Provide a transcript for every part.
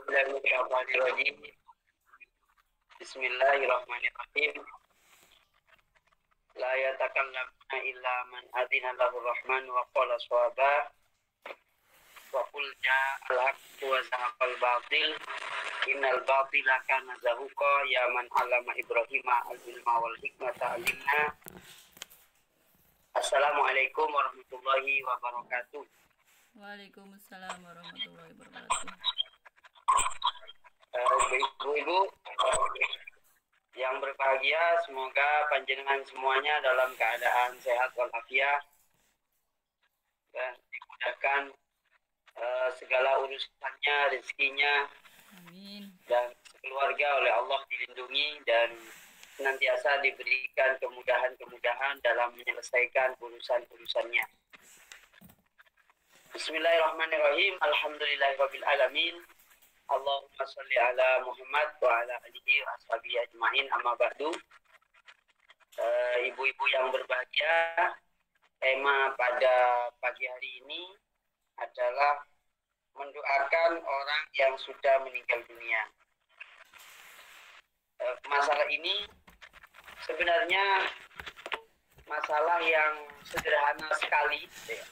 Bismillahirrahmanirrahim. Bismillahirrahmanirrahim. La yatakallamuna illa man adzina lahu rahman wa qala shawaba wa qul ja'al haqqu wa zahaqal batil innal batila kana zahuqa ya man 'allama Ibrahima al-ilma wal hikmata 'allimna. Assalamualaikum warahmatullahi wabarakatuh. Waalaikumsalam warahmatullahi wabarakatuh. Ibu-ibu yang berbahagia, semoga panjenengan semuanya dalam keadaan sehat walafiat dan dimudahkan segala urusannya, rezekinya, Amin. dan keluarga oleh Allah dilindungi dan senantiasa diberikan kemudahan-kemudahan dalam menyelesaikan urusan-urusannya. Bismillahirrahmanirrahim. Alhamdulillahirabbil alamin. Allahumma sholli ala Muhammad wa ala alihi wa ashabihi ajmain, amma ba'du. Ibu-ibu yang berbahagia, tema pada pagi hari ini adalah mendoakan orang yang sudah meninggal dunia. Masalah ini sebenarnya masalah yang sederhana sekali ya,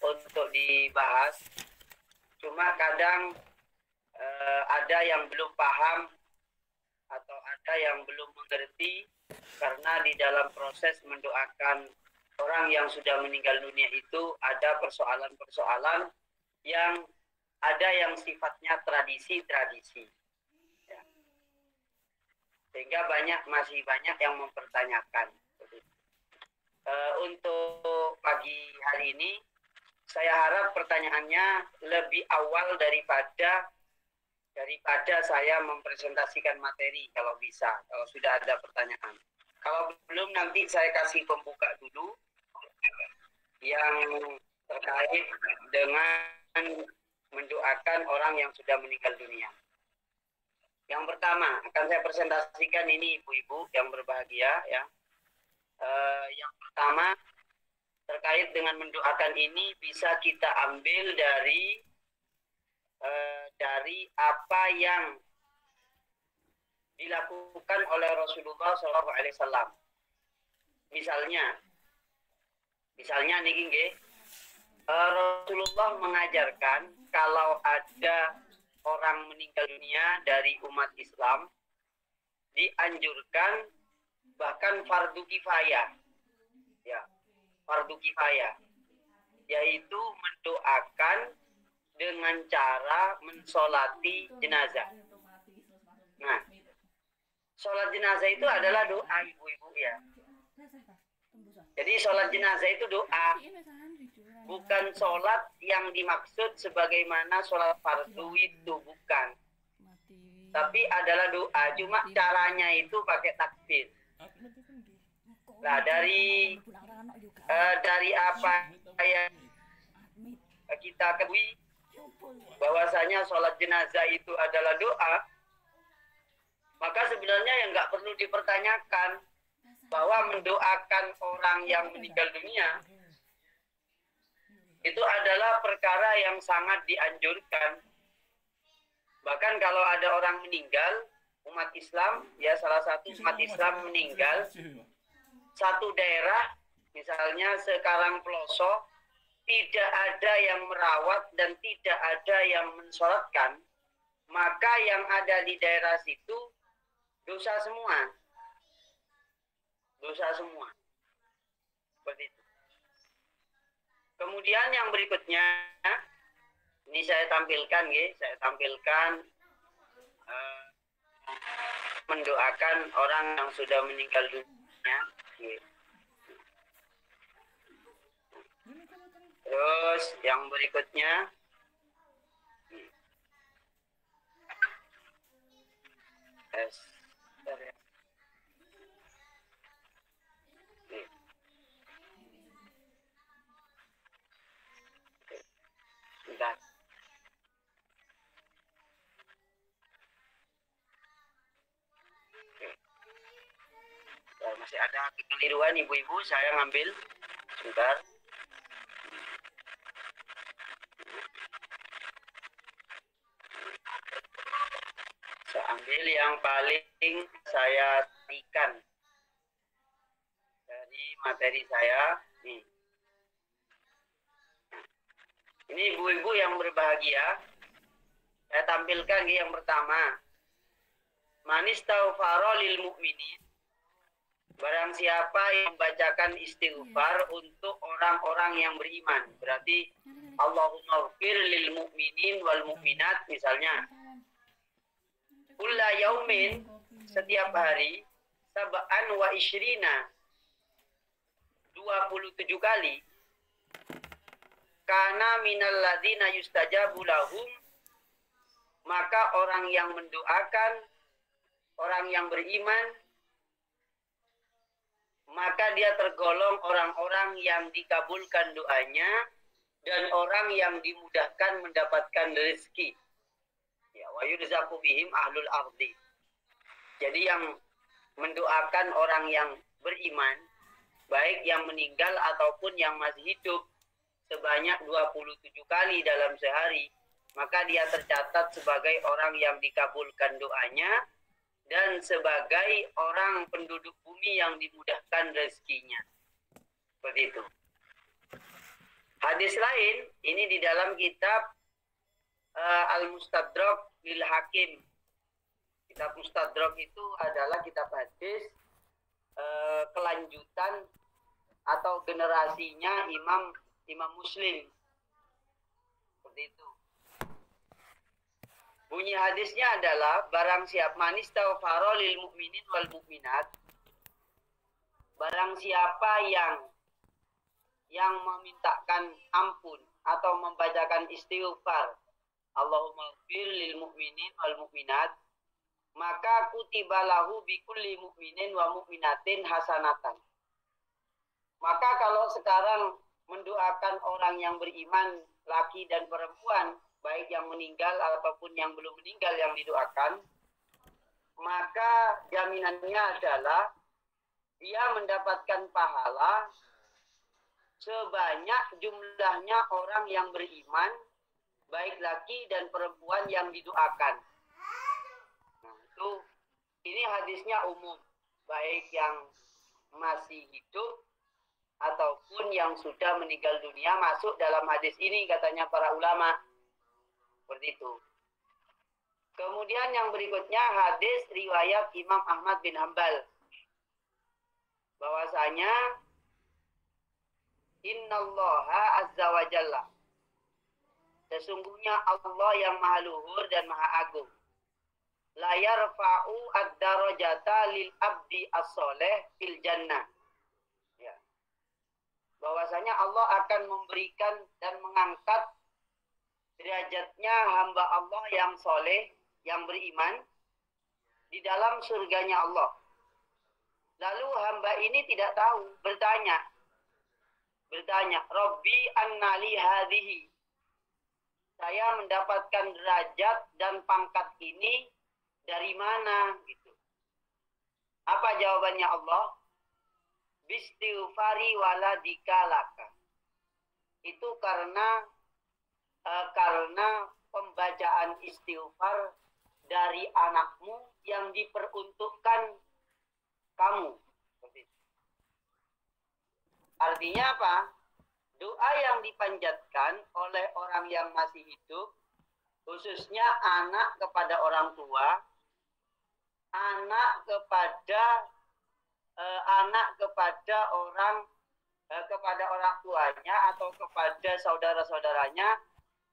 untuk dibahas. Cuma kadang ada yang belum paham atau ada yang belum mengerti, karena di dalam proses mendoakan orang yang sudah meninggal dunia itu ada persoalan-persoalan yang ada yang sifatnya tradisi-tradisi ya. Sehingga masih banyak yang mempertanyakan. Untuk pagi hari ini saya harap pertanyaannya lebih awal daripada saya mempresentasikan materi, kalau bisa, kalau sudah ada pertanyaan. Kalau belum, nanti saya kasih pembuka dulu yang terkait dengan mendoakan orang yang sudah meninggal dunia. Yang pertama akan saya presentasikan ini, ibu-ibu yang berbahagia ya. Yang pertama terkait dengan mendoakan ini bisa kita ambil dari apa yang dilakukan oleh Rasulullah SAW. Misalnya niki nggih, Rasulullah mengajarkan kalau ada orang meninggal dunia dari umat Islam, dianjurkan bahkan fardu kifayah. Ya, fardu kifayah, yaitu mendoakan dengan cara mensolati jenazah. Nah, sholat jenazah itu adalah doa, ibu-ibu ya. Jadi sholat jenazah itu doa, bukan sholat yang dimaksud sebagaimana sholat fardu itu, bukan. Tapi adalah doa, cuma caranya itu pakai takbir. Nah, dari apa yang kita ketahui bahwasanya sholat jenazah itu adalah doa, maka sebenarnya yang nggak perlu dipertanyakan bahwa mendoakan orang yang meninggal dunia itu adalah perkara yang sangat dianjurkan. Bahkan kalau ada orang meninggal, umat Islam ya, salah satu umat Islam meninggal satu daerah, misalnya sekarang pelosok, tidak ada yang merawat dan tidak ada yang mensolatkan, maka yang ada di daerah situ dosa semua. Dosa semua. Seperti itu. Kemudian yang berikutnya, ini saya tampilkan mendoakan orang yang sudah meninggal dunia. Terus yang berikutnya, sebentar. Masih ada kekeliruan, ibu-ibu, saya ngambil sebentar. Ambil yang paling saya ikan dari materi saya. Nih. Ini ibu-ibu yang berbahagia. Saya tampilkan yang pertama. Manistaghfara lil mu'minin. Barang siapa yang membacakan istighfar untuk orang-orang yang beriman. Berarti Allahumma ghfir lil mu'minin wal mu'minat misalnya. Kulla yaumin, setiap hari, sab'an wa isyrina, 27 kali. Kana minal ladzina yustajabu lahum, maka orang yang mendoakan, orang yang beriman, maka dia tergolong orang-orang yang dikabulkan doanya dan orang yang dimudahkan mendapatkan rezeki. Ya, wa yurzaqu bihim ahlul ardi. Jadi yang mendoakan orang yang beriman, baik yang meninggal ataupun yang masih hidup, sebanyak 27 kali dalam sehari, maka dia tercatat sebagai orang yang dikabulkan doanya dan sebagai orang penduduk bumi yang dimudahkan rezekinya. Seperti itu. Hadis lain, ini di dalam kitab Al-Mustadrak lil Hakim. Kitab Mustadrak itu adalah kitab hadis kelanjutan atau generasinya Imam Muslim. Seperti itu. Bunyi hadisnya adalah barang siapa manistaghfara lil mu'minin wal mu'minat. Barang siapa yang memintakan ampun atau membacakan istighfar, Allahumma ighfir lil mu'minin wal mu'minat, maka kutiba lahu bi kulli mu'minin wa mu'minatin hasanatan. Maka kalau sekarang mendoakan orang yang beriman, laki dan perempuan, baik yang meninggal ataupun yang belum meninggal yang didoakan, maka jaminannya adalah dia mendapatkan pahala sebanyak jumlahnya orang yang beriman, baik laki dan perempuan yang didoakan. Nah, ini hadisnya umum, baik yang masih hidup ataupun yang sudah meninggal dunia masuk dalam hadis ini, katanya para ulama. Seperti itu. Kemudian yang berikutnya hadis riwayat Imam Ahmad bin Hanbal. Bahwasanya innallaha azza wa jalla, sesungguhnya Allah yang maha luhur dan maha agung, la yarfa'u ad-darajata lil abdi as-soleh fil jannah. Ya. Bahwasanya Allah akan memberikan dan mengangkat derajatnya hamba Allah yang soleh, yang beriman di dalam surganya Allah. Lalu hamba ini tidak tahu, bertanya, Rabbi annali hadhihi, saya mendapatkan derajat dan pangkat ini dari mana? Gitu. Apa jawabannya Allah? Bistighfari waladika laka. Itu karena pembacaan istighfar dari anakmu yang diperuntukkan kamu. Artinya apa? Doa yang dipanjatkan oleh orang yang masih hidup, khususnya anak kepada orang tua, anak kepada orang tuanya atau kepada saudara-saudaranya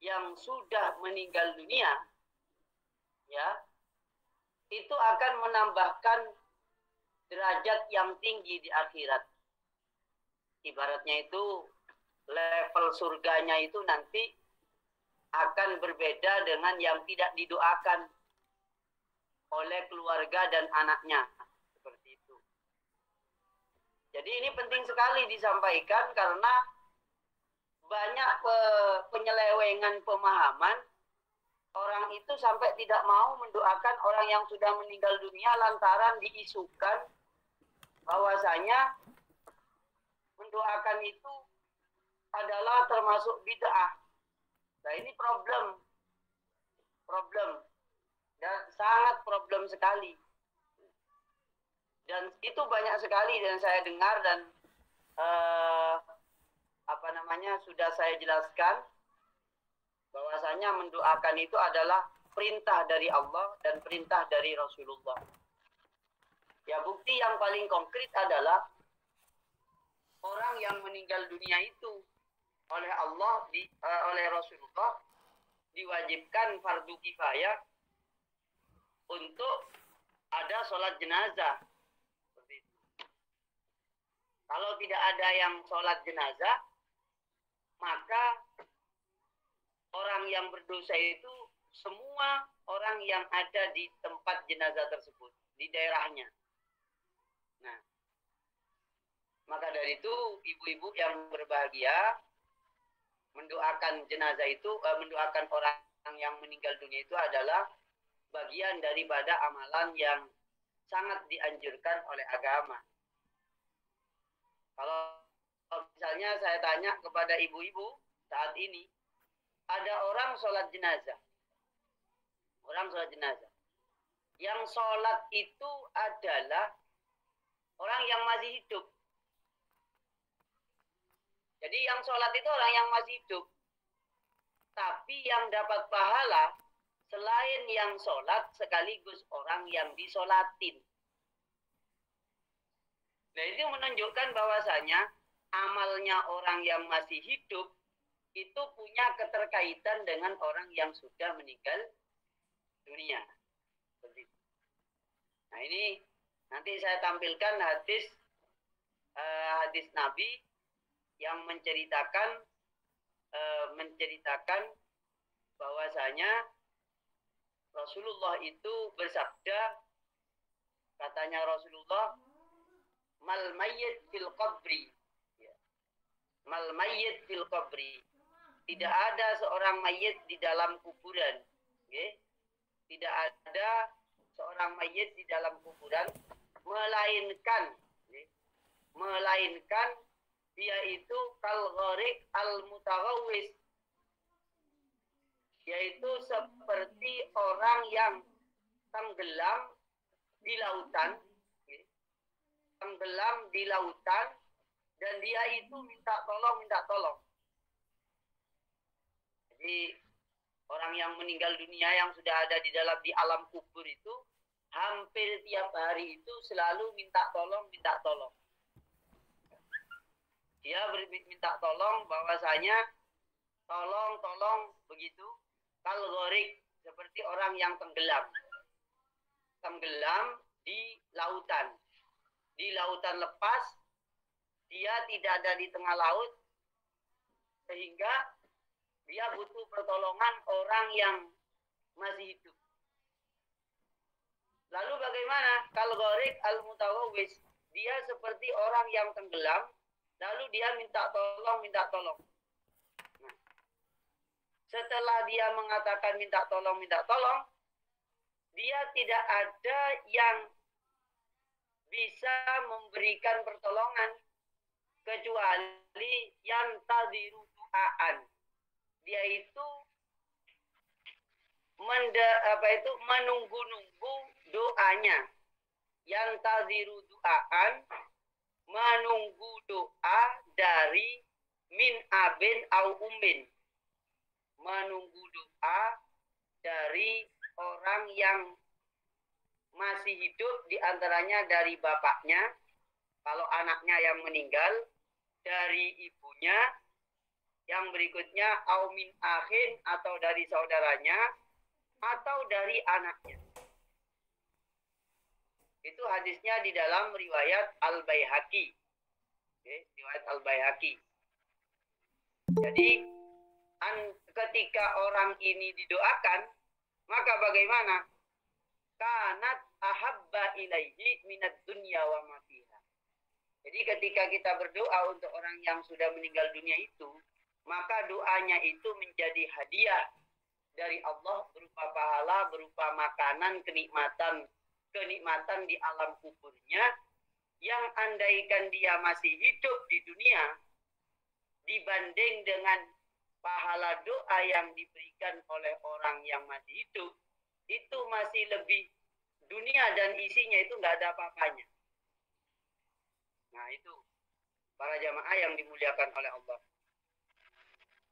yang sudah meninggal dunia, ya, itu akan menambahkan derajat yang tinggi di akhirat. Ibaratnya itu level surganya itu nanti akan berbeda dengan yang tidak didoakan oleh keluarga dan anaknya. Seperti itu. Jadi ini penting sekali disampaikan karena banyak penyelewengan pemahaman. Orang itu sampai tidak mau mendoakan orang yang sudah meninggal dunia lantaran diisukan bahwasanya mendoakan itu adalah termasuk bid'ah. Nah, ini problem. Dan sangat problem sekali. Dan itu banyak sekali dan saya dengar dan sudah saya jelaskan bahwasanya mendoakan itu adalah perintah dari Allah dan perintah dari Rasulullah. Ya, bukti yang paling konkret adalah orang yang meninggal dunia itu oleh Allah oleh Rasulullah diwajibkan fardu kifayah untuk ada sholat jenazah. Seperti itu. Kalau tidak ada yang sholat jenazah, maka orang yang berdosa itu semua orang yang ada di tempat jenazah tersebut, di daerahnya. Nah, maka dari itu ibu-ibu yang berbahagia mendoakan jenazah itu, mendoakan orang yang meninggal dunia itu adalah bagian daripada amalan yang sangat dianjurkan oleh agama. Kalau misalnya saya tanya kepada ibu-ibu saat ini, ada orang sholat jenazah. Orang sholat jenazah. Yang sholat itu adalah orang yang masih hidup. Jadi yang sholat itu orang yang masih hidup. Tapi yang dapat pahala selain yang sholat sekaligus orang yang disolatin. Nah, itu menunjukkan bahwasanya amalnya orang yang masih hidup itu punya keterkaitan dengan orang yang sudah meninggal dunia. Nah, ini nanti saya tampilkan hadis Nabi yang menceritakan bahwasanya Rasulullah itu bersabda, katanya Rasulullah, mal mayyit fil qabri, mal mayyit fil qabri, tidak ada seorang mayit di dalam kuburan, tidak ada seorang mayit di dalam kuburan, melainkan dia itu kal gharik al mutaghawwis, yaitu seperti orang yang tenggelam di lautan, dan dia itu minta tolong. Jadi orang yang meninggal dunia yang sudah ada di alam kubur itu hampir tiap hari itu selalu minta tolong. Dia minta tolong bahwasanya tolong begitu. Kal gharik, seperti orang yang tenggelam di lautan lepas, dia tidak ada di tengah laut, sehingga dia butuh pertolongan orang yang masih hidup. Lalu bagaimana? Kal gharik al mutawawwis, dia seperti orang yang tenggelam, lalu dia minta tolong. Setelah dia mengatakan minta tolong, dia tidak ada yang bisa memberikan pertolongan kecuali yang tadiru du'aan. Dia itu menunggu-nunggu doanya. Yang tadiru du'aan, menunggu doa dari min abin au ummin. Menunggu doa dari orang yang masih hidup, diantaranya dari bapaknya, kalau anaknya yang meninggal, dari ibunya, yang berikutnya au min akhin, atau dari saudaranya, atau dari anaknya. Itu hadisnya di dalam riwayat Al-Baihaqi. Riwayat Al-Baihaqi. Jadi ketika orang ini didoakan, maka bagaimana? Kanat ahabba ilaihi minad dunya wa ma fiha. Jadi ketika kita berdoa untuk orang yang sudah meninggal dunia itu, maka doanya itu menjadi hadiah dari Allah berupa pahala, berupa makanan, kenikmatan di alam kuburnya, yang andaikan dia masih hidup di dunia, dibanding dengan pahala doa yang diberikan oleh orang yang masih hidup, itu masih lebih dunia dan isinya itu nggak ada apa-apanya. Nah itu para jamaah yang dimuliakan oleh Allah.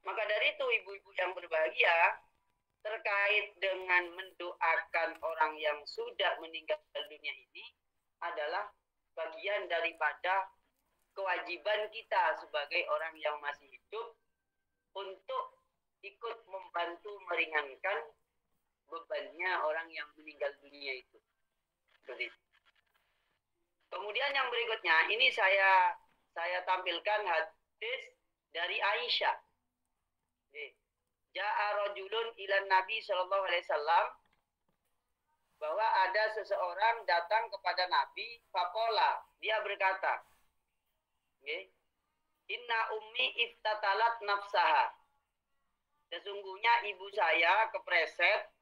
Maka dari itu ibu-ibu yang berbahagia, terkait dengan mendoakan orang yang sudah meninggal dunia ini adalah bagian daripada kewajiban kita sebagai orang yang masih hidup untuk ikut membantu meringankan bebannya orang yang meninggal dunia itu. Seperti itu. Kemudian yang berikutnya, ini saya tampilkan hadis dari Aisyah. Ja'a rajulun ilan Nabi sallallahu alaihi wasallam, bahwa ada seseorang datang kepada Nabi, faqala, dia berkata, inna ummi iftatalat nafsaha. Sesungguhnya ibu saya kepreset,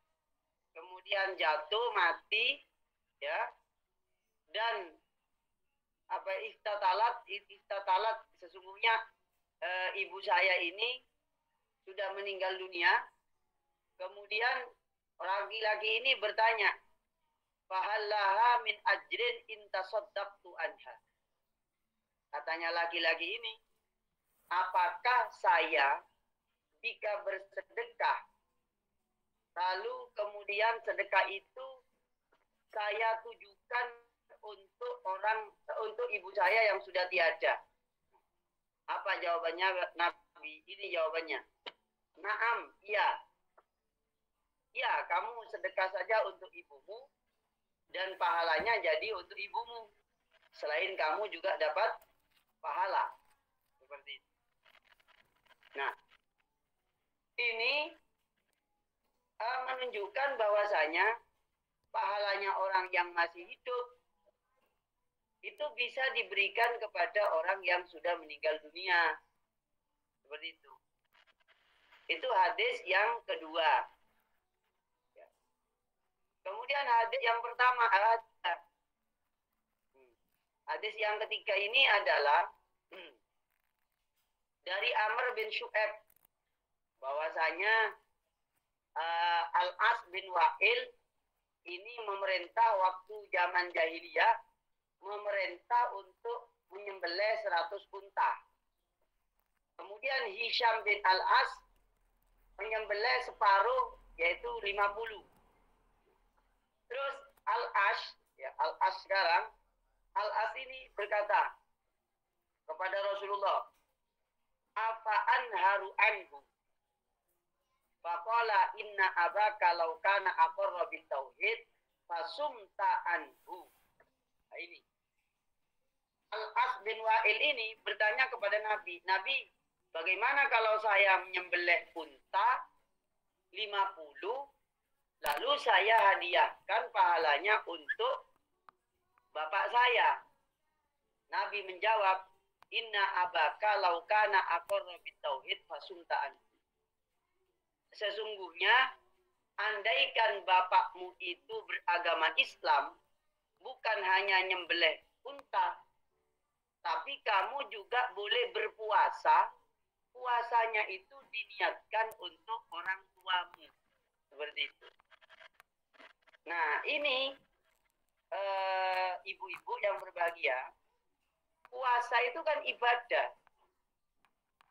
kemudian jatuh mati, ya. Dan iftatalat sesungguhnya ibu saya ini sudah meninggal dunia. Kemudian laki-laki ini bertanya, fahallaha min ajrin intasaddaqtu anha. Katanya laki-laki ini, apakah saya jika bersedekah, lalu kemudian sedekah itu saya tujukan untuk ibu saya yang sudah tiada? Apa jawabannya Nabi? Ini jawabannya. Naam, iya. Ya, kamu sedekah saja untuk ibumu dan pahalanya jadi untuk ibumu. Selain kamu juga dapat pahala. Seperti itu. Nah, ini menunjukkan bahwasanya pahalanya orang yang masih hidup itu bisa diberikan kepada orang yang sudah meninggal dunia. Seperti itu. Itu hadis yang kedua. Ya. Kemudian hadis yang pertama, hadis yang ketiga ini adalah dari Amr bin Syu'aib, bahwasanya Al-As bin Wa'il ini memerintah waktu zaman jahiliyah, memerintah untuk menyembelih 100 unta. Kemudian Hisham bin Al-As menyembelih separuh, yaitu 50. Terus Al-As, ya Al-As sekarang, Al-As ini berkata kepada Rasulullah, afa'an haru anhu. Faqala inna abaka law kana aqarra bit tauhid fasumta anhu. Nah, ini Al-As bin Wa'il ini bertanya kepada Nabi, Nabi, bagaimana kalau saya menyembelih unta 50, lalu saya hadiahkan pahalanya untuk bapak saya? Nabi menjawab, inna abaka law kana aqarra bit tauhid fasumta anhu. Sesungguhnya, andaikan bapakmu itu beragama Islam, bukan hanya nyembelih unta, tapi kamu juga boleh berpuasa. Puasanya itu diniatkan untuk orang tuamu. Seperti itu. Nah, ini ibu-ibu yang berbahagia, puasa itu kan ibadah.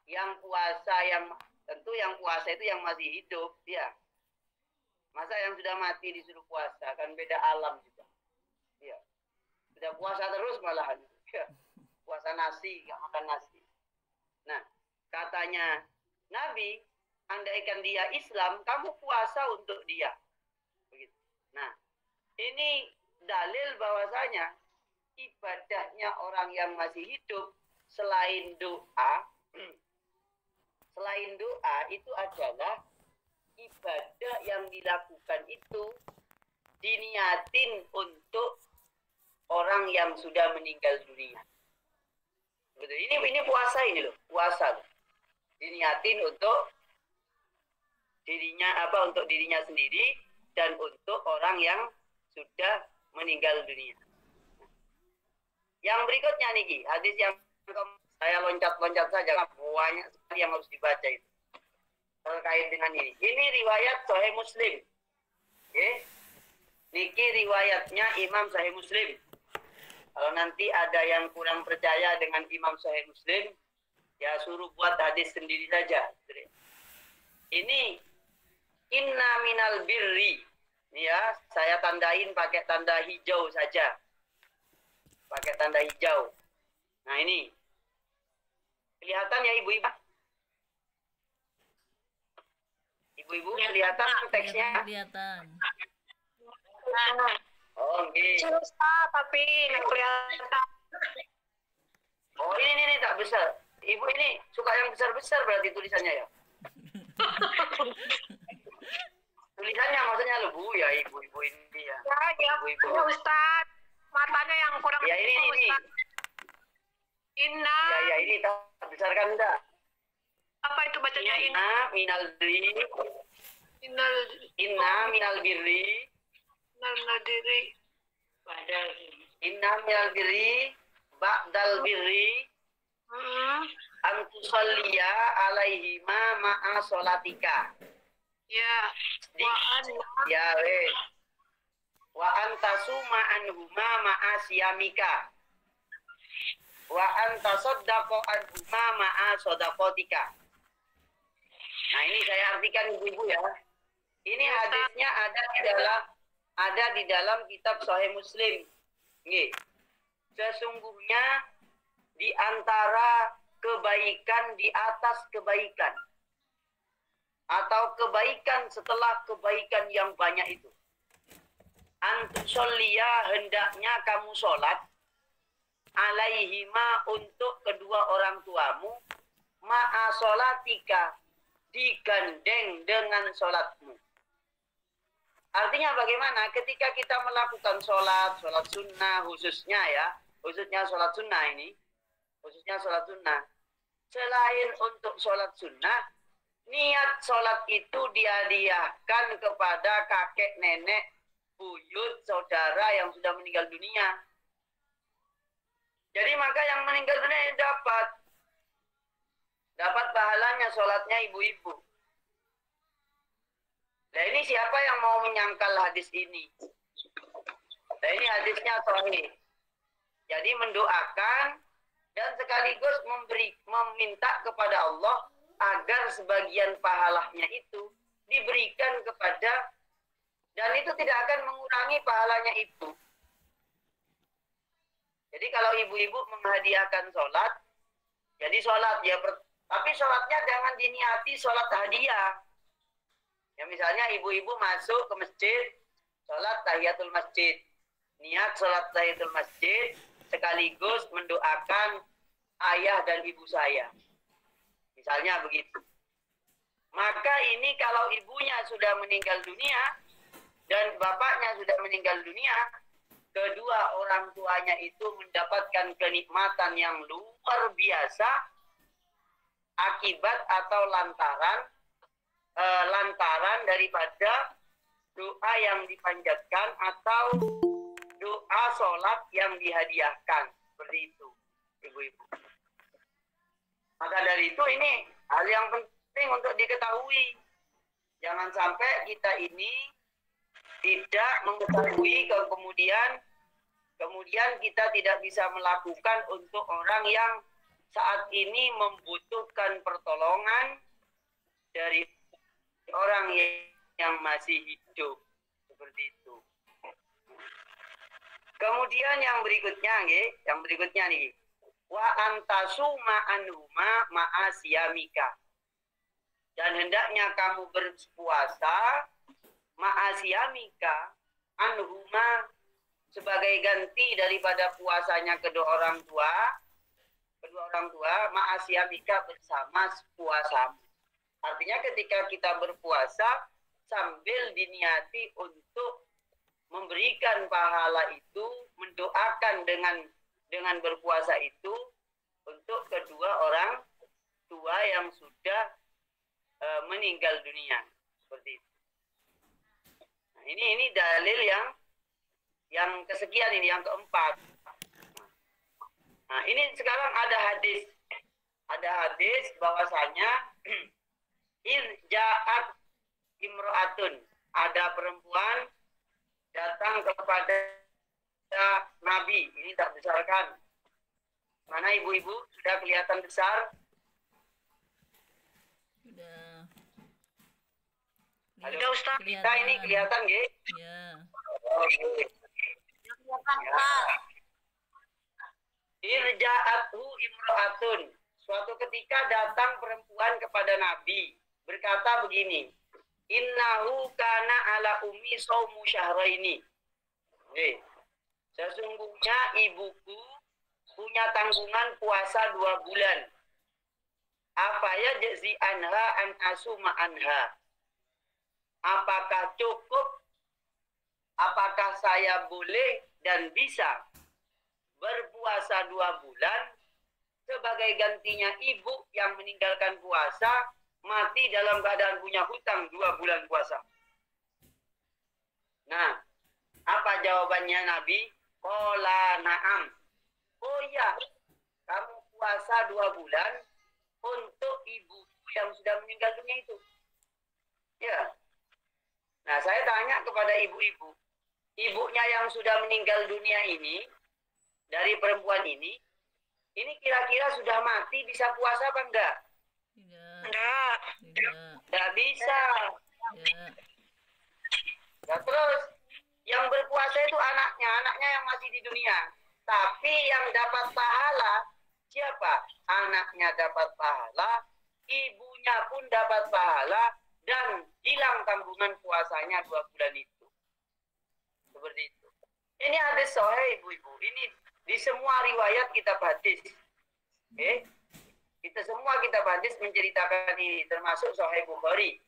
Yang puasa, tentu yang puasa itu yang masih hidup, ya. Masa yang sudah mati disuruh puasa, kan beda alam juga. Ya. Sudah puasa terus malahan. Ya. Puasa nasi, nggak makan nasi. Nah, katanya Nabi, andaikan dia Islam, kamu puasa untuk dia. Begitu. Nah, ini dalil bahwasanya ibadahnya orang yang masih hidup selain doa, itu adalah ibadah yang dilakukan itu diniatin untuk orang yang sudah meninggal dunia. Betul. Ini puasa ini loh, puasa loh. Diniatin untuk untuk dirinya sendiri dan untuk orang yang sudah meninggal dunia. Yang berikutnya nih, hadis yang saya loncat-loncat saja, banyak sekali yang harus dibaca itu terkait dengan ini. Ini riwayat Sahih Muslim. Okay. riwayatnya Imam Sahih Muslim. Kalau nanti ada yang kurang percaya dengan Imam Sahih Muslim, ya suruh buat hadis sendiri saja. Ini inna minal birri. Ya, saya tandain pakai tanda hijau saja. Pakai tanda hijau. Nah, ini. Kelihatan ya ibu-ibu? Ibu-ibu kelihatan teksnya? Kelihatan. Oh, okay. Susah tapi nggak kelihatan. Oh, ini tak besar. Ibu ini suka yang besar-besar berarti tulisannya ya? Tulisannya maksudnya lu Bu ya, ibu-ibu ini ya. Ya, Ibu-ibu. ya Ustaz. Matanya yang kurang. Ya ini. Ustaz. Inna. Ya ini tak besar kan enggak? Apa itu bacanya inna? Inna minal birri. Innal. Inna minal birri. Nadiri. Inna minal birri. Ba'dal birri. Antusalliya alaihima ma'a sholatika. Ya. Ya weh. Wa antasuma anhuma ma'a siyamika. Wa antasaddaqo anhuma ma'a shadaqatika. Nah, ini saya artikan ibu-ibu ya. Ini hadisnya ada di dalam kitab Sahih Muslim. Nggih. Sesungguhnya di antara kebaikan di atas kebaikan atau kebaikan setelah kebaikan yang banyak itu. Antusolliya hendaknya kamu sholat alaihima untuk kedua orang tuamu ma'a sholatika digandeng dengan sholatmu. Artinya bagaimana? Ketika kita melakukan sholat sunnah khususnya sholat sunnah ini, khususnya sholat sunnah. Selain untuk sholat sunnah, niat sholat itu dihadiahkan kepada kakek, nenek, buyut, saudara yang sudah meninggal dunia. Jadi maka yang meninggal dunia dapat pahalanya sholatnya ibu-ibu. Nah ini siapa yang mau menyangkal hadis ini? Nah ini hadisnya sahih. Jadi mendoakan dan sekaligus meminta kepada Allah agar sebagian pahalanya itu diberikan kepada, dan itu tidak akan mengurangi pahalanya itu. Jadi kalau ibu-ibu menghadiahkan sholat, jadi sholat ya, tapi sholatnya jangan diniati sholat hadiah. Ya misalnya ibu-ibu masuk ke masjid, sholat tahiyatul masjid, niat sholat tahiyatul masjid, sekaligus mendoakan ayah dan ibu saya. Misalnya begitu. Maka ini kalau ibunya sudah meninggal dunia dan bapaknya sudah meninggal dunia, kedua orang tuanya itu mendapatkan kenikmatan yang luar biasa akibat atau lantaran daripada doa yang dipanjatkan atau doa sholat yang dihadiahkan. Seperti itu, ibu-ibu. Maka dari itu ini hal yang penting untuk diketahui. Jangan sampai kita ini tidak mengetahui kemudian kita tidak bisa melakukan untuk orang yang saat ini membutuhkan pertolongan dari orang yang masih hidup. Seperti itu. Kemudian yang berikutnya nih. Wa antasuma anhuma ma'asiyamika. Dan hendaknya kamu berpuasa ma'asiyamika anhuma sebagai ganti daripada puasanya kedua orang tua ma'asiyamika bersama puasamu. Artinya ketika kita berpuasa sambil diniati untuk memberikan pahala itu, mendoakan dengan berpuasa itu untuk kedua orang tua yang sudah meninggal dunia. Seperti itu. Nah, ini dalil yang kesekian, ini yang keempat. Nah, ini sekarang ada hadis bahwasanya irja'at imro'atun, ada perempuan datang ke kepada Nabi. Ini tak besarkan. Mana ibu-ibu? Sudah kelihatan besar? Sudah. Halo, Udah, Ustaz. kita ini kelihatan, nggih? Ya. Oke. Irja'athu imra'atun. Suatu ketika datang perempuan kepada Nabi, berkata begini, innahu kana ala ummi saumu syahraini. Sesungguhnya ibuku punya tanggungan puasa 2 bulan. Apa ya jazi anha an asuma anha? Apakah cukup? Apakah saya boleh dan bisa berpuasa 2 bulan sebagai gantinya ibu yang meninggalkan puasa mati dalam keadaan punya hutang 2 bulan puasa? Nah, apa jawabannya Nabi? Qala na'am. Oh ya, kamu puasa 2 bulan untuk ibu yang sudah meninggal dunia itu. Ya. Nah, saya tanya kepada ibu-ibu. Ibunya yang sudah meninggal dunia ini, dari perempuan ini kira-kira sudah mati bisa puasa apa enggak? Tidak. Enggak. Tidak. Enggak bisa. Ya. Nah, terus yang berpuasa itu anaknya yang masih di dunia. Tapi yang dapat pahala siapa? Anaknya dapat pahala, ibunya pun dapat pahala, dan hilang tanggungan puasanya 2 bulan itu. Seperti itu. Ini hadis sahih ibu-ibu. Ini di semua riwayat kitab hadis. Kita semua kitab hadis menceritakan ini, termasuk Sahih Bukhari.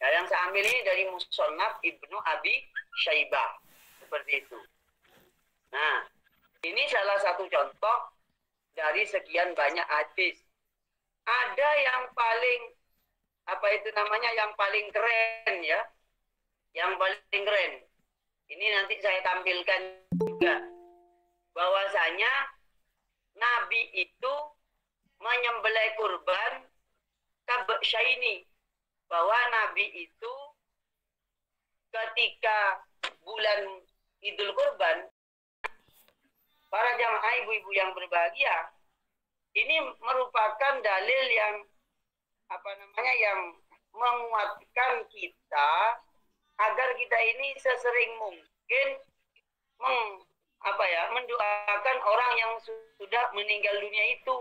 Nah, yang saya ambil ini dari Musannaf Ibnu Abi Syaibah. Seperti itu. Nah, ini salah satu contoh dari sekian banyak hadis. Ada yang paling, yang paling keren ya. Yang paling keren. Ini nanti saya tampilkan juga. Bahwasanya Nabi itu menyembelih kurban kabsyaini. Bahwa Nabi itu ketika bulan Idul Kurban, para jamaah ibu-ibu yang berbahagia, ini merupakan dalil yang yang menguatkan kita agar kita ini sesering mungkin mendoakan orang yang sudah meninggal dunia itu.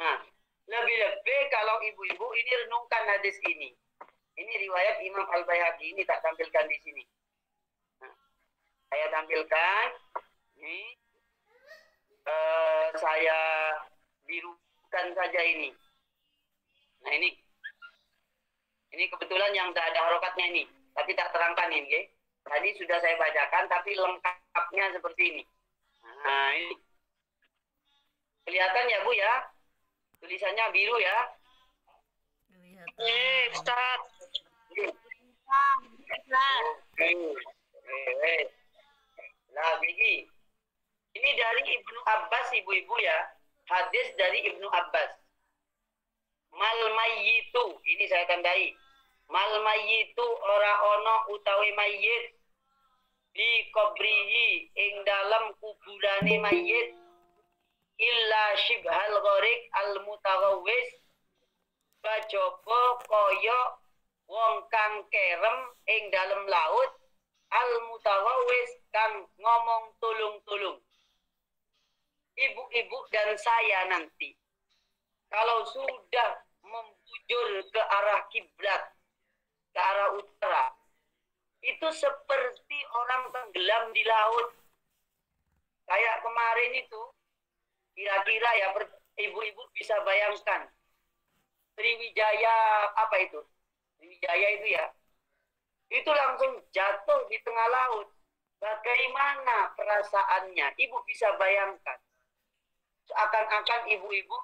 Nah, lebih-lebih kalau ibu-ibu ini renungkan hadis ini. Ini riwayat Imam Al-Baihaqi, ini tak tampilkan di sini. Nah, saya tampilkan. Ini saya birukan saja ini. Nah, ini kebetulan yang tak ada harokatnya ini, tapi tak terangkan ini. Okay? Tadi sudah saya bacakan, tapi lengkapnya seperti ini. Nah, ini kelihatan ya Bu ya? Tulisannya biru ya? Kelihatan. Ustaz. Oke. Nah, Bigi. Ini dari Ibnu Abbas, ibu-ibu ya. Hadis dari Ibnu Abbas. Mal mayyitu, ini saya tandai. Mal mayyitu ora ono utawi mayyit di qabrihi ing dalam kuburane mayyit illa shibhal gharik al mutaghawwis kajaba kaya wong kang kerem ing dalam laut al mutaghawwis kang ngomong tulung-tulung. Ibu-ibu dan saya nanti kalau sudah membujur ke arah kiblat, ke arah utara, itu seperti orang tenggelam di laut. Kayak kemarin itu, kira-kira ya ibu-ibu bisa bayangkan. Sriwijaya, Sriwijaya itu ya. Itu langsung jatuh di tengah laut. Bagaimana perasaannya? Ibu bisa bayangkan. Seakan-akan ibu-ibu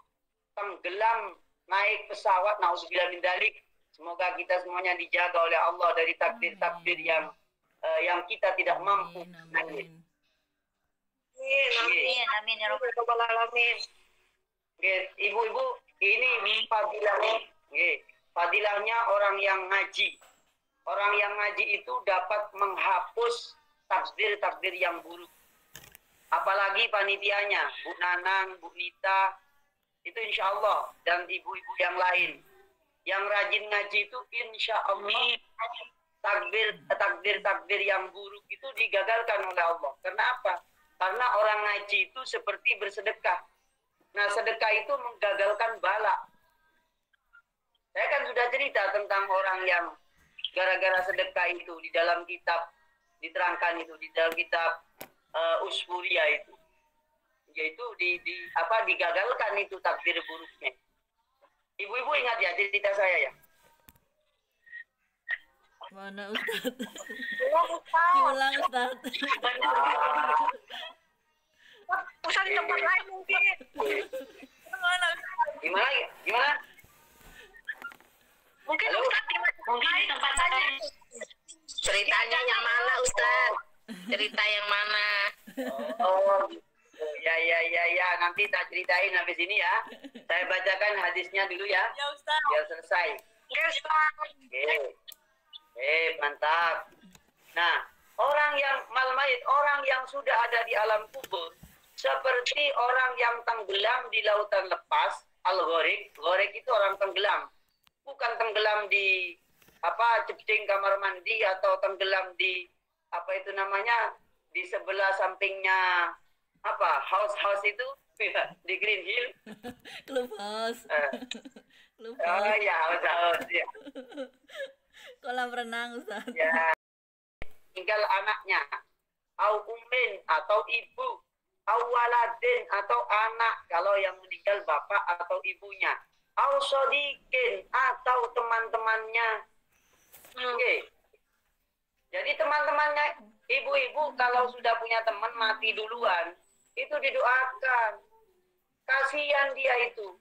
tenggelam naik pesawat, naudzubillah min dzalik. Semoga kita semuanya dijaga oleh Allah dari takdir-takdir yang kita tidak mampu. Amin. Amin ya rabbal alamin. Ibu-ibu, ini fadilahnya orang yang ngaji. Orang yang ngaji itu dapat menghapus takdir-takdir yang buruk. Apalagi panitianya, Bu Nanang, Bu Nita, itu insya Allah, dan ibu-ibu yang lain. Yang rajin ngaji itu insya Allah takdir yang buruk itu digagalkan oleh Allah. Kenapa? Karena orang ngaji itu seperti bersedekah. Nah, sedekah itu menggagalkan bala. Saya kan sudah cerita tentang orang yang gara-gara sedekah itu di dalam kitab diterangkan itu di dalam kitab Usfuria itu. Yaitu digagalkan itu takdir buruknya. Ibu-ibu ingat ya cerita saya ya? Mana Ustaz? Ulang, Diulang Ustaz. Ustaz. Ustaz di tempat lain mungkin. Gimana? Gimana? Gimana? Mungkin Halo? Ustaz di tempat lain. Ceritanya yang mana, Ustaz? Cerita yang mana? Oh, ya. Nanti tak ceritain habis ini ya. Saya bacakan hadisnya dulu ya. Ya Ustaz. Biar selesai. Ya Ustaz. Oke, mantap. Nah, orang yang malmayit, orang yang sudah ada di alam kubur, seperti orang yang tenggelam di lautan lepas, al-ghorik. Ghorik itu orang tenggelam. Bukan tenggelam di cebing kamar mandi atau tenggelam di di sebelah sampingnya house itu di Green Hill. Clubhouse. Oh Clubhouse. ya, house ya. Kolam renang Ustaz. Ya, tinggal anaknya, au ummin atau ibu, au waladin atau anak kalau yang meninggal bapak atau ibunya, au sodikin atau teman-temannya. Oke. Jadi teman-temannya ibu-ibu kalau sudah punya teman mati duluan, itu didoakan. Kasihan dia itu.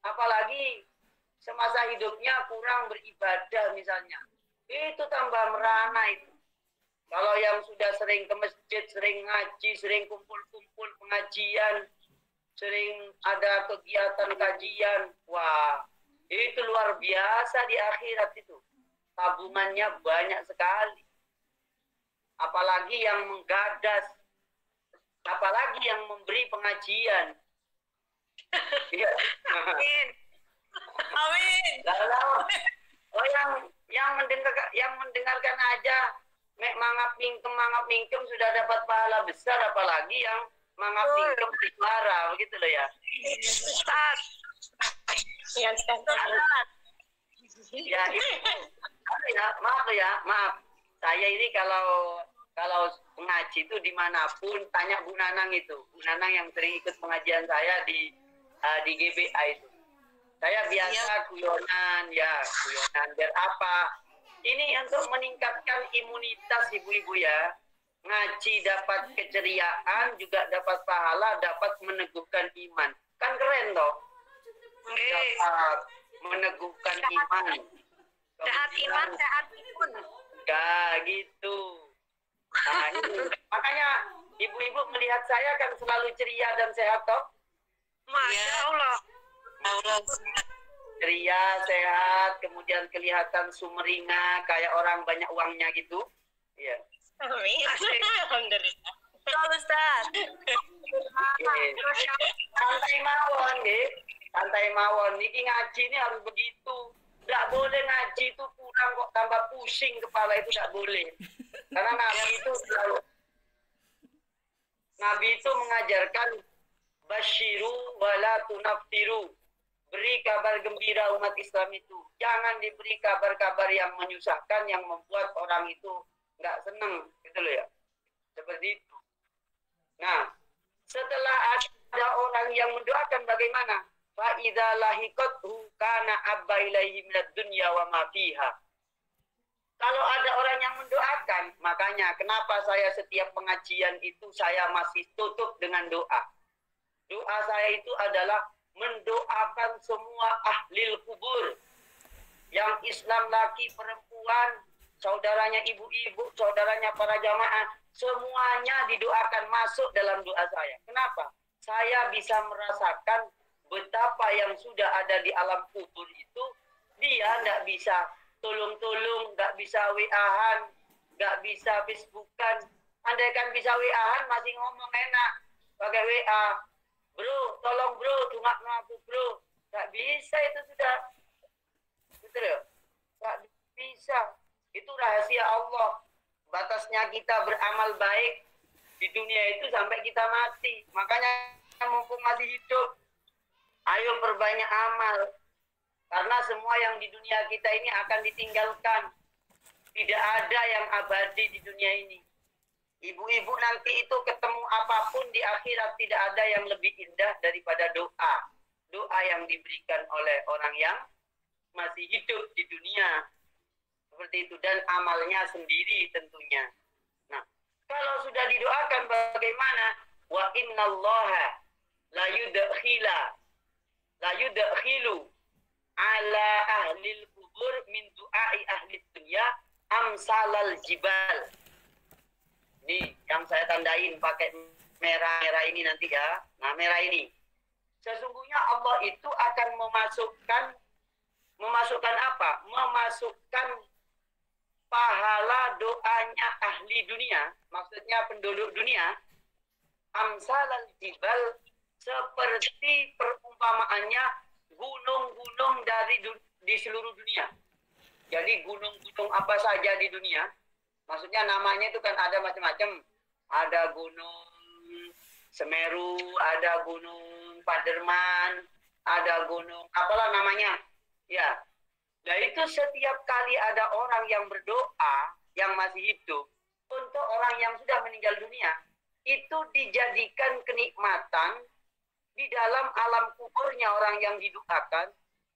Apalagi semasa hidupnya kurang beribadah misalnya. Itu tambah merana itu. Kalau yang sudah sering ke masjid, sering ngaji, sering kumpul-kumpul pengajian, sering ada kegiatan kajian, wah, itu luar biasa di akhirat itu. Tabungannya banyak sekali. Apalagi yang menggagas, apalagi yang memberi pengajian. Iya. Amin. Amin. Oh yang mendengarkan aja mangap mingkem sudah dapat pahala besar, apalagi yang mangap mingkem di suara begitu loh ya. Ustaz. Ya Ustaz. Ya itu. Maaf. Saya ini kalau mengaji itu dimanapun tanya Bu Nanang itu. Bu Nanang yang sering ikut pengajian saya di GBA itu. Saya biasa guyonan biar apa? Ini untuk meningkatkan imunitas ibu-ibu ya. Ngaji dapat keceriaan, juga dapat pahala, dapat meneguhkan iman. Kan keren toh? Dapat meneguhkan iman. Sehat iman, sehat imun. Ya gitu. Nah, ini. Makanya ibu-ibu melihat saya kan selalu ceria dan sehat toh? Masya Allah. Ceria, sehat, kemudian kelihatan sumringah, kayak orang banyak uangnya gitu. Iya. Amin. Alhamdulillah. Betul Ustaz. Santai mawon, nggih. Santai mawon. Niki ngaji ini harus begitu. Tidak boleh ngaji itu kurang kok tambah pusing kepala itu tidak boleh. Karena Nabi itu mengajarkan basyiru wala tunaffiru. Beri kabar gembira umat Islam itu. Jangan diberi kabar-kabar yang menyusahkan, yang membuat orang itu nggak senang, gitu loh ya. Seperti itu. Nah, setelah ada orang yang mendoakan bagaimana? Fa'idza lahiqathu kana abba ilaihi minad dunya wa ma fiha. Kalau ada orang yang mendoakan, makanya kenapa saya setiap pengajian itu saya masih tutup dengan doa. Doa saya itu adalah mendoakan semua ahlil kubur. Yang Islam laki, perempuan, saudaranya ibu-ibu, saudaranya para jamaah, semuanya didoakan masuk dalam doa saya. Kenapa? Saya bisa merasakan betapa yang sudah ada di alam kubur itu, dia tidak bisa tolong-tolong, nggak bisa WA-an, nggak bisa Facebookan. Andaikan bisa WA-an masih ngomong enak pakai WA. Bro, tolong bro, cuma aku bro. Nggak bisa itu sudah. Betul ya? Nggak bisa. Itu rahasia Allah. Batasnya kita beramal baik di dunia itu sampai kita mati. Makanya mumpung masih hidup, ayo perbanyak amal. Karena semua yang di dunia kita ini akan ditinggalkan. Tidak ada yang abadi di dunia ini. Ibu-ibu nanti itu ketemu apapun di akhirat, tidak ada yang lebih indah daripada doa. Doa yang diberikan oleh orang yang masih hidup di dunia. Seperti itu. Dan amalnya sendiri tentunya. Nah, kalau sudah didoakan bagaimana? Wa innallaha la yudkhilu ala ahlil kubur min du'ai ahli dunya amsalal jibal. Ini yang saya tandain pakai merah ini nanti ya. Nah, merah ini. Sesungguhnya Allah itu akan memasukkan apa? Memasukkan pahala doanya ahli dunia, maksudnya penduduk dunia, amsalal jibal, seperti perumpamaannya gunung-gunung di seluruh dunia. Jadi gunung-gunung apa saja di dunia, maksudnya namanya itu kan ada macam-macam. Ada gunung Semeru, ada gunung Paderman, ada gunung apalah namanya. Ya. Nah itu setiap kali ada orang yang berdoa, yang masih hidup, untuk orang yang sudah meninggal dunia, itu dijadikan kenikmatan di dalam alam kuburnya orang yang didoakan,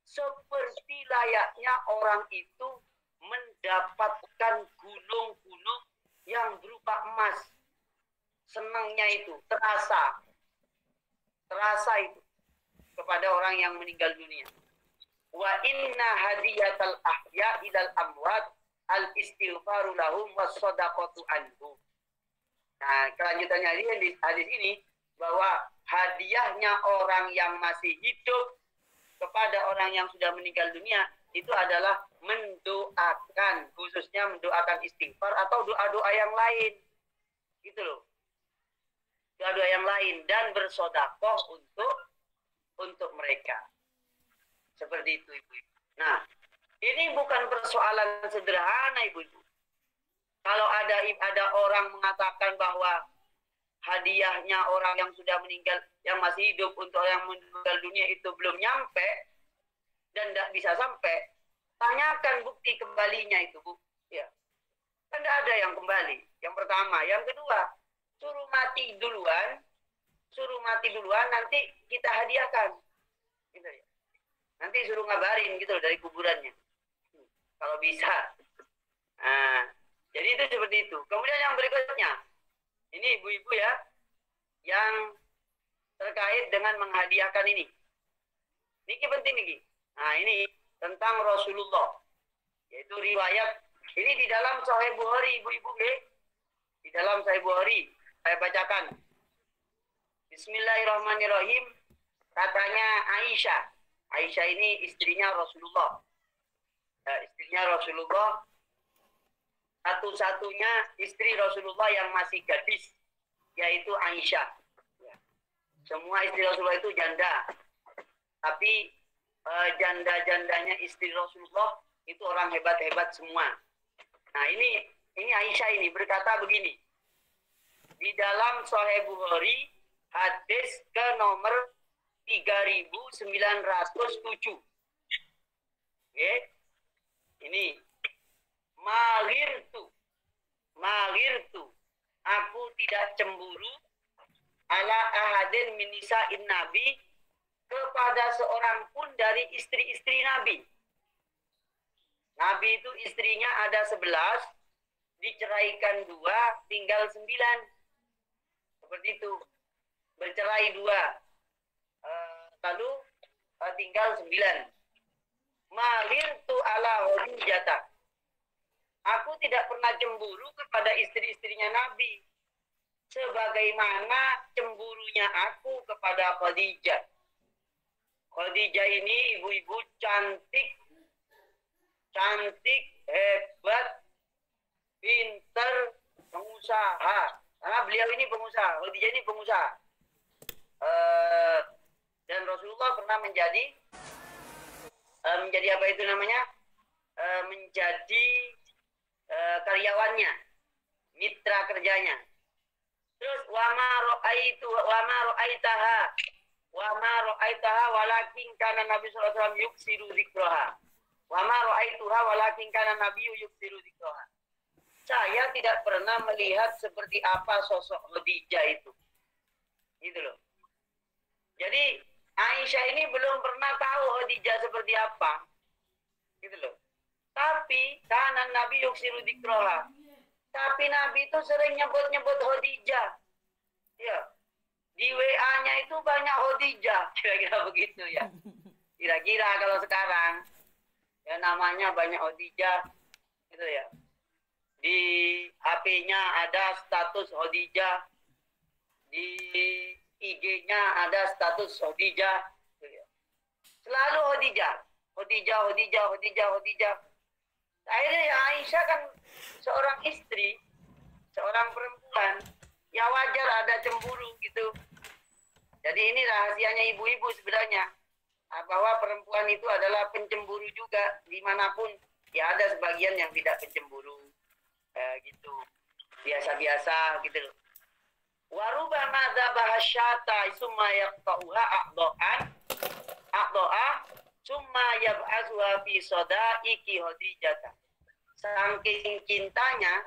seperti layaknya orang itu mendapatkan gunung-gunung yang berupa emas. Senangnya itu, terasa itu kepada orang yang meninggal dunia. Wa inna hadiyatal ahya ilal amwat al istighfaru lahum was sadaqatu anhu. Nah, kelanjutannya di hadis ini bahwa hadiahnya orang yang masih hidup kepada orang yang sudah meninggal dunia itu adalah mendoakan, khususnya mendoakan istighfar atau doa-doa yang lain. Gitu loh. Doa-doa yang lain dan bersedekah untuk mereka. Seperti itu, ibu-ibu. Nah, ini bukan persoalan sederhana, ibu-ibu. Kalau ada orang mengatakan bahwa hadiahnya orang yang sudah meninggal, yang masih hidup untuk orang yang meninggal dunia itu belum nyampe dan tidak bisa sampai, tanyakan bukti kembalinya itu, Bu. Ya. Kan tidak ada yang kembali. Yang pertama, yang kedua, suruh mati duluan, nanti kita hadiahkan. Gitu ya. Nanti suruh ngabarin gitu loh dari kuburannya. Kalau bisa. Nah, jadi itu seperti itu. Kemudian yang berikutnya. Ini ibu-ibu ya. Yang terkait dengan menghadiahkan ini. Ini penting nih. Nah, ini tentang Rasulullah. Yaitu riwayat. Ini di dalam Sahih Bukhari, ibu-ibu. Di dalam Sahih Bukhari. Saya bacakan. Bismillahirrahmanirrahim. Katanya Aisyah. Aisyah ini istrinya Rasulullah. Istrinya Rasulullah. Satu-satunya istri Rasulullah yang masih gadis. Yaitu Aisyah. Semua istri Rasulullah itu janda. Tapi janda-jandanya istri Rasulullah itu orang hebat-hebat semua. Nah ini Aisyah ini berkata begini. Di dalam Sahih Bukhari hadis ke nomor 3907. Oke. Ini Maghirtu. Aku tidak cemburu ala ahadin min nisa'in nabi kepada seorang pun dari istri-istri Nabi. Nabi itu istrinya ada 11, diceraikan 2, tinggal 9. Seperti itu. Bercerai 2. Lalu tinggal 9. Maghirtu ala Khadijah. Aku tidak pernah cemburu kepada istri-istrinya Nabi. Sebagaimana cemburunya aku kepada Khadijah. Khadijah ini ibu-ibu cantik, hebat, pinter, pengusaha. Karena beliau ini pengusaha, Khadijah ini pengusaha. Dan Rasulullah pernah menjadi apa itu namanya? Menjadi karyawannya, mitra kerjanya. Terus wa ma ra'aitaha walakin kana Nabi sallallahu alaihi wasallam yuksiru dzikraha. Wa ma ra'aituha walakin kana Nabi yuksiru dzikraha. Saya tidak pernah melihat seperti apa sosok Khadijah itu. Gitu loh. Jadi Aisyah ini belum pernah tahu Khadijah seperti apa. Gitu loh. Tapi karena Nabi yuksiru dzikraha. Tapi Nabi itu sering nyebut-nyebut Khadijah. Ya. Di WA-nya itu banyak Khadijah. Kira-kira begitu ya. Kira-kira kalau sekarang ya namanya banyak Khadijah gitu ya. Di HP-nya ada status Khadijah. Di IG-nya ada status Khadijah gitu ya. Selalu Khadijah. Khadijah. Akhirnya ya Aisyah kan seorang istri, seorang perempuan, ya wajar ada cemburu gitu. Jadi ini rahasianya ibu-ibu sebenarnya, bahwa perempuan itu adalah pencemburu juga dimanapun. Ya ada sebagian yang tidak pencemburu, gitu, biasa-biasa gitu loh. Warubama dzabaha syata summa yaqta'uha aqda'a summa yab'athuha fi sadaiki Khadijah. Saking cintanya,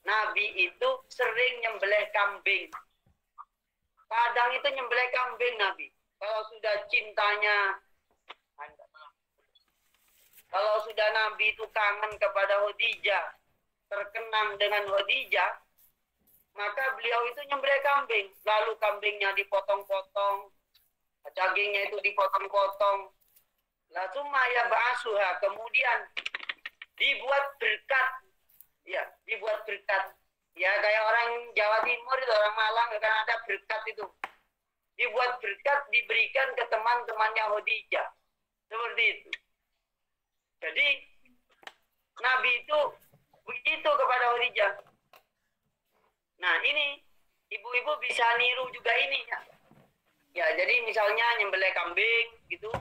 Nabi itu sering nyembelih kambing. Kadang itu nyembelih kambing Nabi. Kalau sudah cintanya, kalau sudah Nabi itu kangen kepada Khadijah, terkenang dengan Khadijah, maka beliau itu nyembelih kambing. Lalu kambingnya dipotong-potong, dagingnya itu dipotong-potong. Lalu maya ba'asuha, kemudian dibuat berkat, ya, dibuat berkat. Ya kayak orang Jawa Timur itu, orang Malang kan ada berkat itu. Dibuat berkat, diberikan ke teman-temannya Khadijah. Seperti itu. Jadi Nabi itu begitu kepada Khadijah. Nah ini ibu-ibu bisa niru juga ini ya. Ya jadi misalnya nyembelih kambing gitu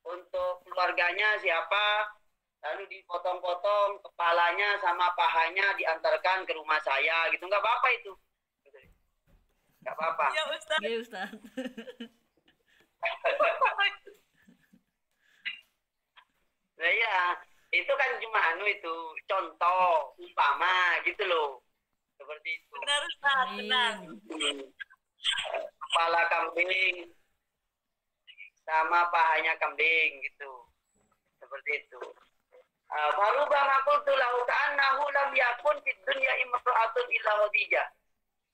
untuk keluarganya siapa, lalu dipotong-potong kepalanya sama pahanya diantarkan ke rumah saya gitu, nggak apa-apa itu, nggak apa-apa. Ya Ustaz. Iya Ustaz. Nah ya itu kan cuma itu contoh umpama gitu loh, seperti itu. Benar Ustaz, benar. Kepala kambing sama pahanya kambing gitu, seperti itu. Farubama qultu lahu ka'annahu lam yakun fid dunya imra'atun illa Khadijah.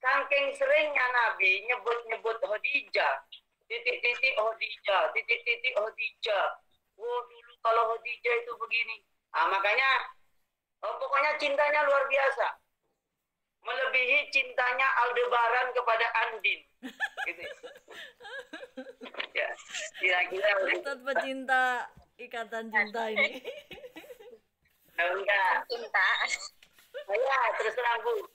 Saking seringnya Nabi nyebut-nyebut Khadijah, titik-titik Khadijah, titik-titik Khadijah. Oh dulu kalau Khadijah itu begini. Makanya pokoknya cintanya luar biasa. Melebihi cintanya Aldebaran kepada Andin. Gitu. Ya, kira-kira Ustaz pecinta ikatan cinta ini. Enggak. Cinta. Saya terus terang Bu.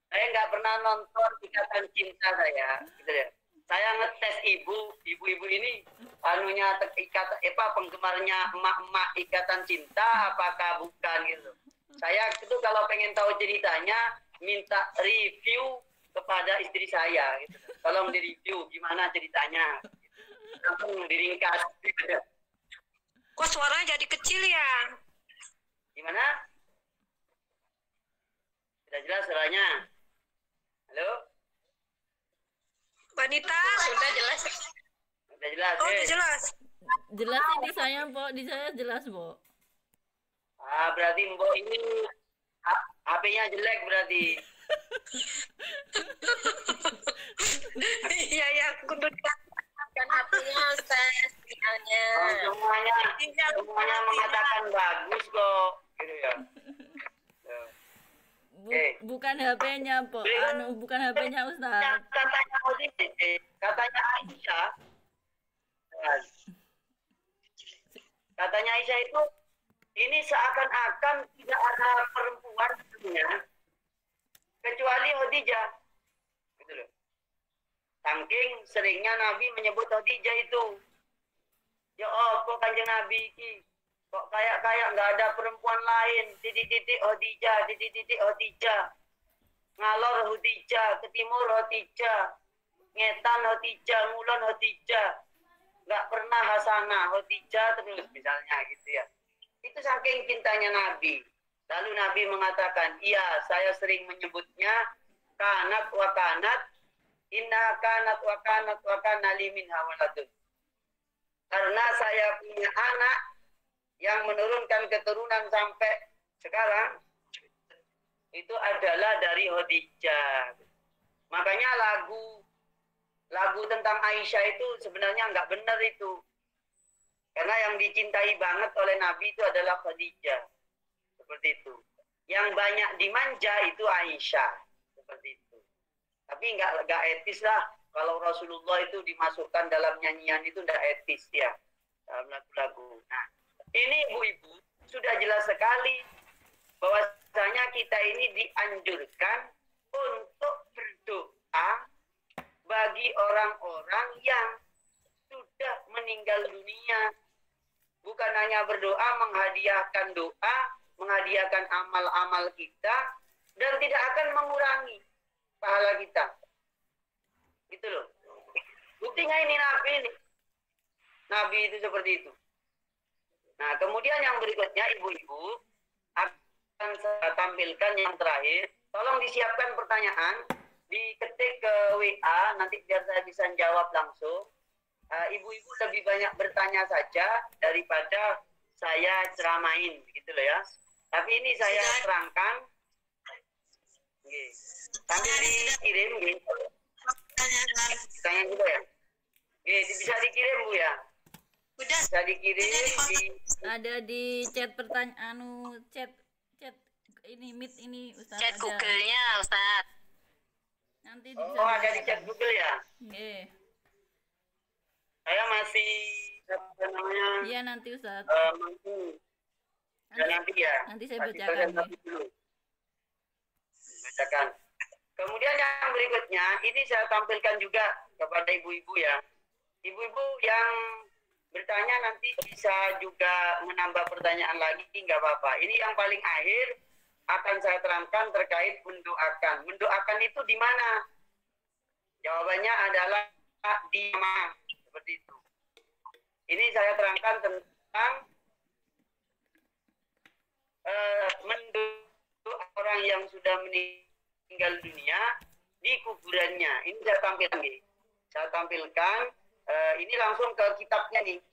Saya nggak pernah nonton Ikatan Cinta saya, gitu ya. Saya ngetes ibu-ibu ini anunya penggemarnya emak-emak Ikatan Cinta apakah bukan gitu. Saya itu kalau pengen tahu ceritanya minta review kepada istri saya gitu. Tolong di-review gimana ceritanya. Langsung diringkas gitu. Kok suaranya jadi kecil ya? Gimana? Sudah jelas suaranya? Halo? Wanita? Sudah jelas. Sudah jelas. Oh, udah jelas. Jelas sih di saya, Mbok. Di saya jelas, Mbok. Berarti Mbok ini HP-nya jelek berarti. Iya, ya, kudu Kan hatinya Ustaz, sinyalnya. Semuanya mengatakan bagus kok, gitu ya. Bukan HP-nya, Mbok. Bukan HP-nya Ustaz. Katanya Aisyah. Katanya Aisyah ini seakan-akan tidak ada perempuan dunia kecuali Khadijah. Gitu loh. Saking seringnya Nabi menyebut Khadijah itu. Ya kok kanjeng Nabi iki kok kayak nggak ada perempuan lain. Titik-titik Khadijah, titik-titik Khadijah. Ngalor Khadijah, ke timur Khadijah. Ngetan Khadijah, ngulon Khadijah. Nggak pernah Hasanah Khadijah terus misalnya gitu ya. Itu saking cintanya Nabi. Lalu Nabi mengatakan, iya saya sering menyebutnya kanat wa kanat, inna kanat wa kanat wa kana limin hawalatun. Karena saya punya anak yang menurunkan keturunan sampai sekarang, itu adalah dari Khadijah. Makanya lagu tentang Aisyah itu sebenarnya nggak benar itu. Karena yang dicintai banget oleh Nabi itu adalah Khadijah. Seperti itu. Yang banyak dimanja itu Aisyah. Seperti itu. Tapi nggak etis lah. Kalau Rasulullah itu dimasukkan dalam nyanyian itu nggak etis ya. Dalam lagu-lagu. Nah, ini ibu-ibu sudah jelas sekali bahwasanya kita ini dianjurkan untuk berdoa bagi orang-orang yang sudah meninggal dunia. Bukan hanya berdoa, menghadiahkan doa, menghadiahkan amal-amal kita, dan tidak akan mengurangi pahala kita. Gitu loh. Buktinya ini Nabi ini. Nabi itu seperti itu. Nah, kemudian yang berikutnya, ibu-ibu, akan saya tampilkan yang terakhir. Tolong disiapkan pertanyaan, diketik ke WA, nanti biar saya bisa jawab langsung. Ibu-ibu lebih banyak bertanya saja daripada saya ceramain, gitu loh ya. Tapi ini saya terangkan. Sambil dikirim, gitu. Tanya juga ya. Bisa dikirim Bu ya. Udah. Bisa dikirim Ada di chat pertanyaan chat ini Meet ini Ustaz. Chat ada. Google-nya, Ustaz. Nanti ada di chat Google ya. Saya masih apa namanya? Iya nanti Ustaz. Mampu. Nanti ya. Nanti saya Masih bacakan. dulu. Bacakan. Kemudian yang berikutnya, ini saya tampilkan juga kepada ibu-ibu ya. Ibu-ibu yang bertanya nanti bisa juga menambah pertanyaan lagi, nggak apa-apa. Ini yang paling akhir akan saya terangkan terkait mendoakan. Mendoakan itu di mana? Jawabannya adalah di mana? Seperti itu. Ini saya terangkan tentang mendoa orang yang sudah meninggal dunia di kuburannya. Ini saya tampilkan. Saya tampilkan. Ini langsung ke kitabnya nih.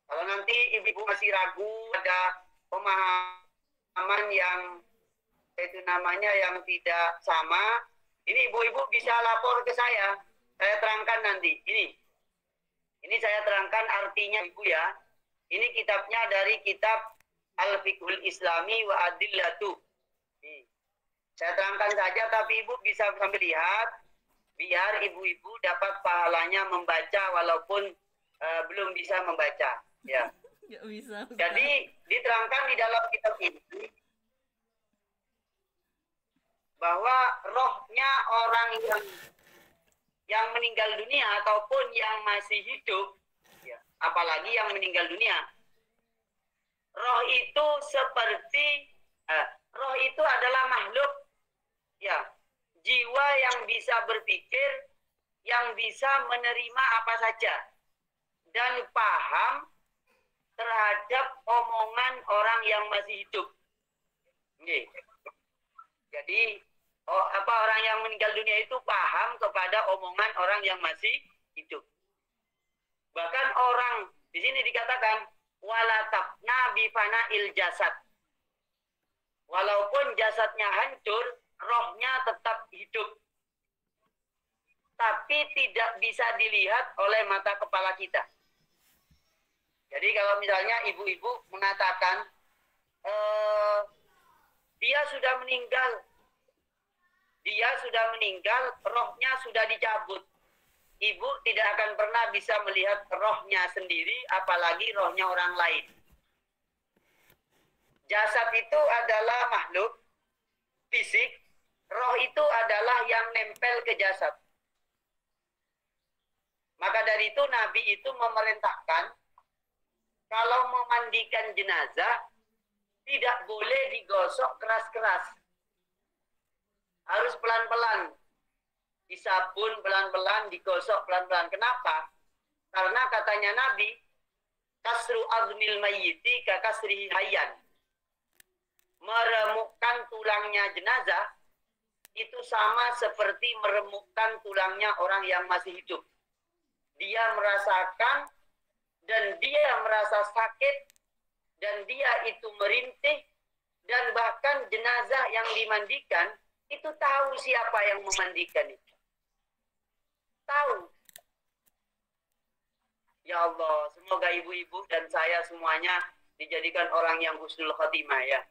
Kalau nanti ibu-ibu masih ragu, ada pemahaman yang itu namanya yang tidak sama, ini ibu-ibu bisa lapor ke saya. Saya terangkan nanti. Ini saya terangkan artinya ibu ya. Ini kitabnya dari kitab Al-Fiqhul Islami wa Adillatu. Saya terangkan saja, tapi ibu bisa sambil lihat, biar ibu-ibu dapat pahalanya membaca walaupun belum bisa membaca. Ya. Nggak bisa. Jadi diterangkan di dalam kitab ini bahwa rohnya orang yang meninggal dunia ataupun yang masih hidup, ya, apalagi yang meninggal dunia, roh itu seperti roh itu adalah makhluk, ya, jiwa yang bisa berpikir, yang bisa menerima apa saja dan paham terhadap omongan orang yang masih hidup. Jadi orang yang meninggal dunia itu paham kepada omongan orang yang masih hidup. Bahkan orang di sini dikatakan walatafna bifana'il jasad. Walaupun jasadnya hancur, rohnya tetap hidup. Tapi tidak bisa dilihat oleh mata kepala kita. Jadi kalau misalnya ibu-ibu mengatakan dia sudah meninggal, rohnya sudah dicabut. Ibu tidak akan pernah bisa melihat rohnya sendiri, apalagi rohnya orang lain. jasad itu adalah makhluk fisik, roh itu adalah yang nempel ke jasad. Maka dari itu Nabi itu memerintahkan kalau memandikan jenazah tidak boleh digosok keras-keras. Harus pelan-pelan. Disabun pelan-pelan, digosok pelan-pelan. Kenapa? Karena katanya Nabi, kasru azmil mayyiti ka kasrihi hayyan. Meremukkan tulangnya jenazah itu sama seperti meremukkan tulangnya orang yang masih hidup. Dia merasakan dan dia merasa sakit dan dia itu merintih dan bahkan jenazah yang dimandikan itu tahu siapa yang memandikan itu. Tahu. Ya Allah, semoga ibu-ibu dan saya semuanya dijadikan orang yang husnul khotimah ya.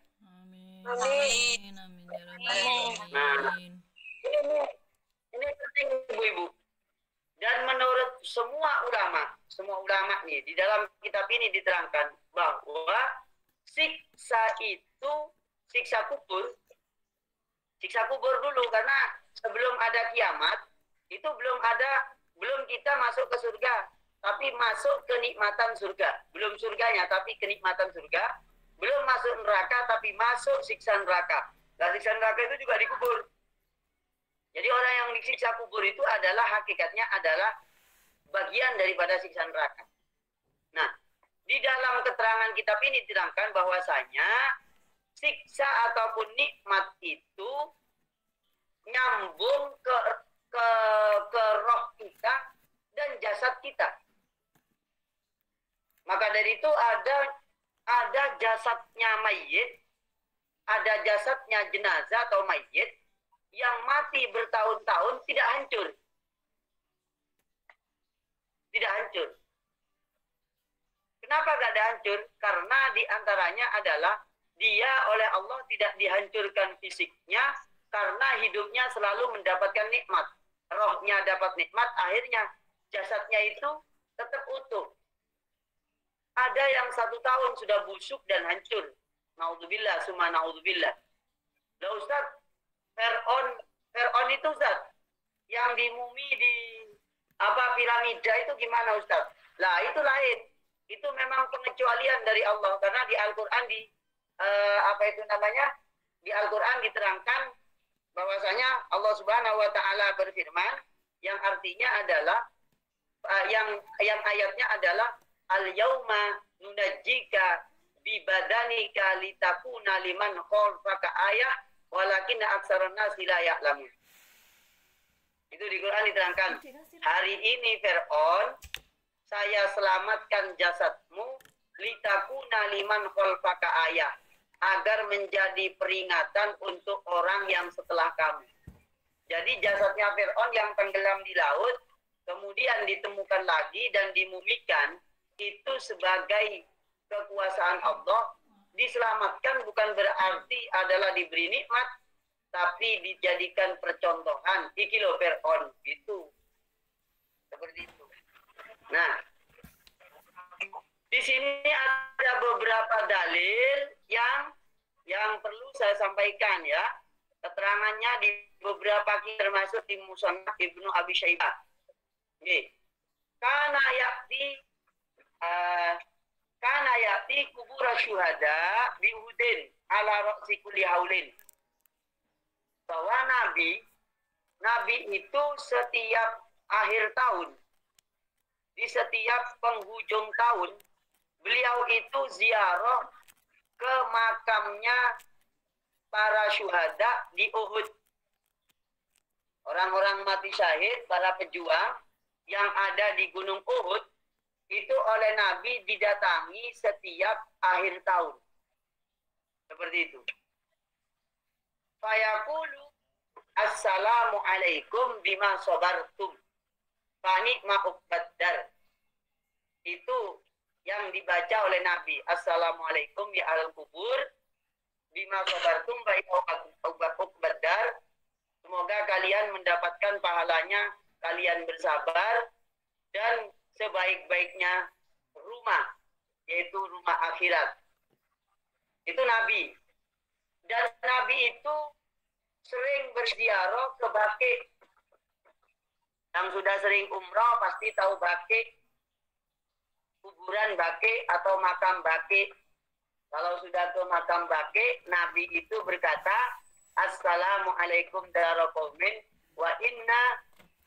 Amin. Amin. Ya Rabbal Alamin. Ini penting ibu-ibu. Dan menurut semua ulama nih di dalam kitab ini diterangkan bahwa siksa itu siksa kubur dulu karena sebelum ada kiamat itu belum kita masuk ke surga tapi masuk kenikmatan surga, belum surganya tapi kenikmatan surga, belum masuk neraka tapi masuk siksa neraka. Nah, siksa neraka itu juga dikubur. Jadi orang yang disiksa kubur itu adalah hakikatnya adalah bagian daripada siksa neraka. Nah, di dalam keterangan kitab ini diterangkan bahwasanya siksa ataupun nikmat itu nyambung ke roh kita dan jasad kita. Maka dari itu ada jasadnya mayit, ada jasadnya jenazah atau mayit yang mati bertahun-tahun tidak hancur. Tidak hancur. Kenapa tidak ada hancur? Karena diantaranya adalah dia oleh Allah tidak dihancurkan fisiknya karena hidupnya selalu mendapatkan nikmat. Rohnya dapat nikmat, akhirnya jasadnya itu tetap utuh. Ada yang 1 tahun sudah busuk dan hancur. Naudzubillah, summa naudzubillah. Lah Ustaz, Fir'aun itu Ustaz, yang dimumi di piramida itu gimana Ustaz? Lah itu lain. Itu memang pengecualian dari Allah karena di Al-Qur'an di Al-Qur'an diterangkan bahwasanya Allah Subhanahu wa taala berfirman yang artinya adalah yang ayatnya adalah al-yauma nunajjika bi badanika litakuna liman khalfaka ayah walakinna aktsaran nasi la ya'lamun. Itu di Quran diterangkan, hari ini Fir'aun saya selamatkan jasadmu litakuna liman khalfaka ayah agar menjadi peringatan untuk orang yang setelah kamu. Jadi jasadnya Fir'aun yang tenggelam di laut kemudian ditemukan lagi dan dimumikan itu sebagai kekuasaan Allah. Diselamatkan bukan berarti adalah diberi nikmat, tapi dijadikan percontohan. Iki lo Fir'aun itu. Seperti itu. Nah, di sini ada beberapa dalil yang perlu saya sampaikan ya. Keterangannya di beberapa kitab termasuk di Musannaf Ibnu Abi Syaibah. Nggih. Kana ya'ti kubur syuhada bi Uhudin ala ra'si kulli haulin. Bahwa Nabi itu setiap akhir tahun, di setiap penghujung tahun, beliau itu ziarah ke makamnya para syuhada di Uhud. Orang-orang mati syahid, para pejuang yang ada di Gunung Uhud, itu oleh Nabi didatangi setiap akhir tahun. Seperti itu. Fayaqulu assalamu alaikum bima sabartum. Fanikma uqbaddar. Itu yang dibaca oleh Nabi. Assalamualaikum ya al kubur bima sabartum fa uqbaddar. Semoga kalian mendapatkan pahalanya, kalian bersabar dan sebaik-baiknya rumah, yaitu rumah akhirat. Itu Nabi. Dan Nabi itu sering berziarah ke Baqi. Yang sudah sering umroh pasti tahu Baqi, kuburan Baqi atau makam Baqi. Kalau sudah ke makam Baqi, Nabi itu berkata, Assalamualaikum dara qaumin wa inna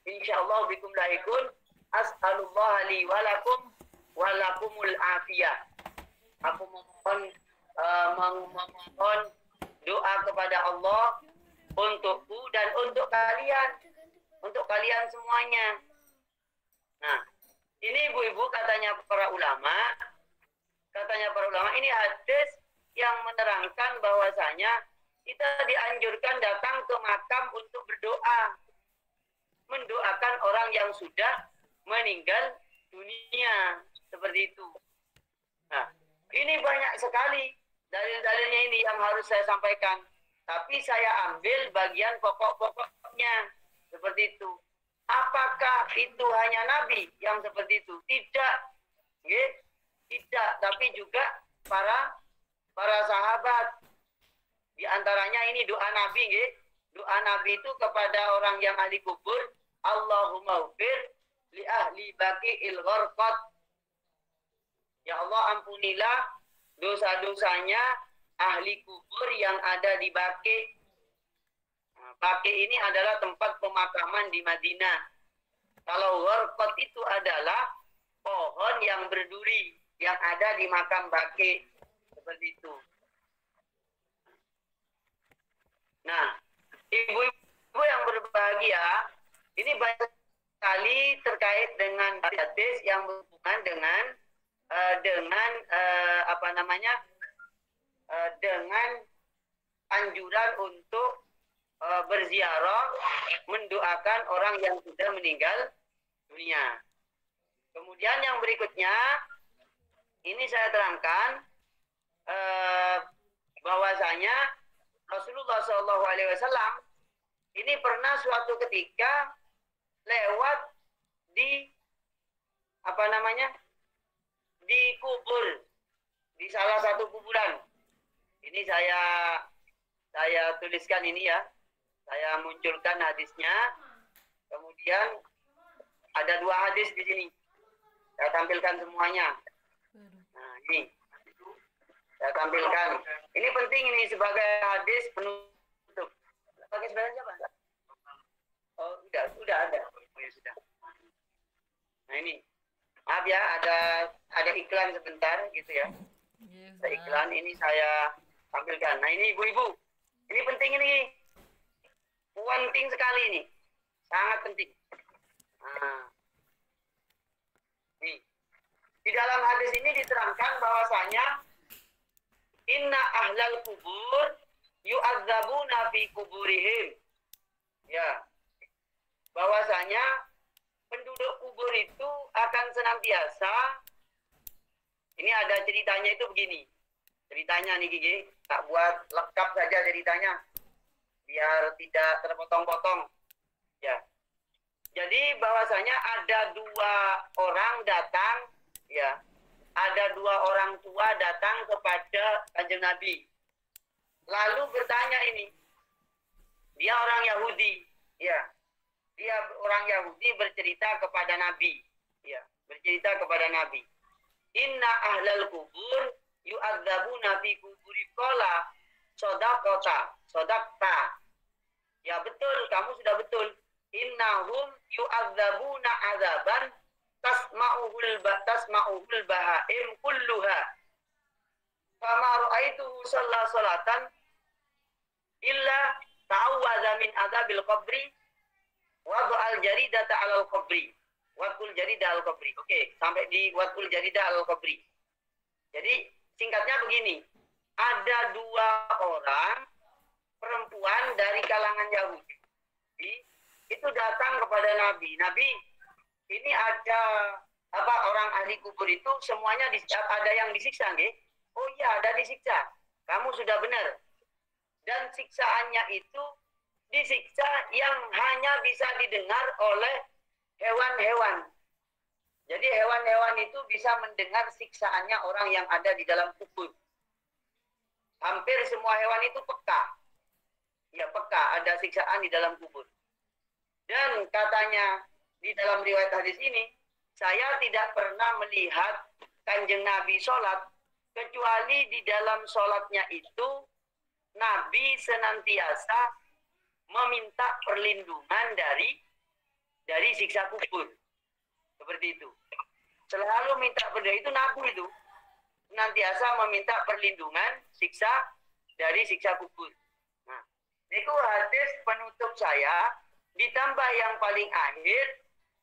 insyaallah bikum lahikun as'alullah li wa lakumul afiyah. Aku memohon doa kepada Allah untukku dan untuk kalian semuanya. Nah, ini ibu-ibu katanya para ulama ini hadis yang menerangkan bahwasanya kita dianjurkan datang ke makam untuk berdoa, mendoakan orang yang sudah meninggal dunia, seperti itu. Nah, ini banyak sekali dalil-dalilnya ini yang harus saya sampaikan. Tapi saya ambil bagian pokok-pokoknya, seperti itu. Apakah itu hanya Nabi yang seperti itu? Tidak. Okay? Tidak, tapi juga para sahabat. Di antaranya ini doa Nabi, okay? Doa Nabi itu kepada orang yang ahli kubur, Allahumma ufir li ahli baqi'il gharqad. Ya Allah, ampunilah dosa-dosanya ahli kubur yang ada di Baqi. Nah, Baqi ini adalah tempat pemakaman di Madinah. Kalau gharqad itu adalah pohon yang berduri yang ada di makam Baqi, seperti itu. Nah, ibu-ibu yang berbahagia, ini banyak sekali terkait dengan hadis yang berhubungan dengan dengan anjuran untuk berziarah, mendoakan orang yang sudah meninggal dunia. Kemudian yang berikutnya, ini saya terangkan bahwasanya Rasulullah SAW ini pernah suatu ketika lewat di di kubur, di salah satu kuburan. Ini saya tuliskan ini ya, saya munculkan hadisnya. Kemudian ada 2 hadis di sini, saya tampilkan semuanya. Nah, ini saya tampilkan. Ini penting ini sebagai hadis penutup. Pakai sebenarnya siapa? Oh, sudah ada. Oh, ya sudah. Nah, ini. Maaf ya, ada iklan sebentar gitu ya. Ada iklan ini saya tampilkan. Nah, ini ibu-ibu. Ini penting ini. Penting sekali ini. Sangat penting. Nah. Nih. Di dalam hadis ini diterangkan bahwasanya inna ahlal kubur yu'adzabuna fi kuburihim. Ya. Bahwasanya penduduk kubur itu akan senantiasa, ini ada ceritanya itu begini. Ceritanya nih Gigi, tak buat lengkap saja ceritanya biar tidak terpotong-potong. Ya. Jadi bahwasanya ada 2 orang datang, ya. Ada 2 orang tua datang kepada Kanjeng Nabi. Lalu bertanya ini. Dia orang Yahudi, ya. Dia orang Yahudi bercerita kepada Nabi, ya. Bercerita kepada Nabi. Inna ahlal kubur yu'adzabuna fi kuburi qala sodakta. Ya betul, kamu sudah betul. Innahum yu'adzabuna azaban tasma'uhul bahaim kulluha. Fama ra'aituhu salatan illa ta'awwadha min adzabil qabri wad'al jaridata 'alal qabri. Wad'ul jarida al qabri. Oke, sampai di wad'ul jarida al qabri. Jadi singkatnya begini. Ada 2 orang perempuan dari kalangan Yahudi itu datang kepada Nabi. Nabi, ini ada orang ahli kubur itu semuanya ada yang disiksa, nggih? Oh iya, ada disiksa. Kamu sudah benar. Dan siksaannya itu disiksa yang hanya bisa didengar oleh hewan-hewan. Jadi hewan-hewan itu bisa mendengar siksaannya orang yang ada di dalam kubur. hampir semua hewan itu peka. Ya peka, ada siksaan di dalam kubur. Dan katanya di dalam riwayat hadis ini, saya tidak pernah melihat Kanjeng Nabi sholat, kecuali di dalam sholatnya itu, Nabi senantiasa meminta perlindungan dari siksa kubur. Seperti itu. Selalu minta perlindungan, itu Nabi itu. Senantiasa meminta perlindungan dari siksa kubur. Nah, itu hadis penutup saya, ditambah yang paling akhir,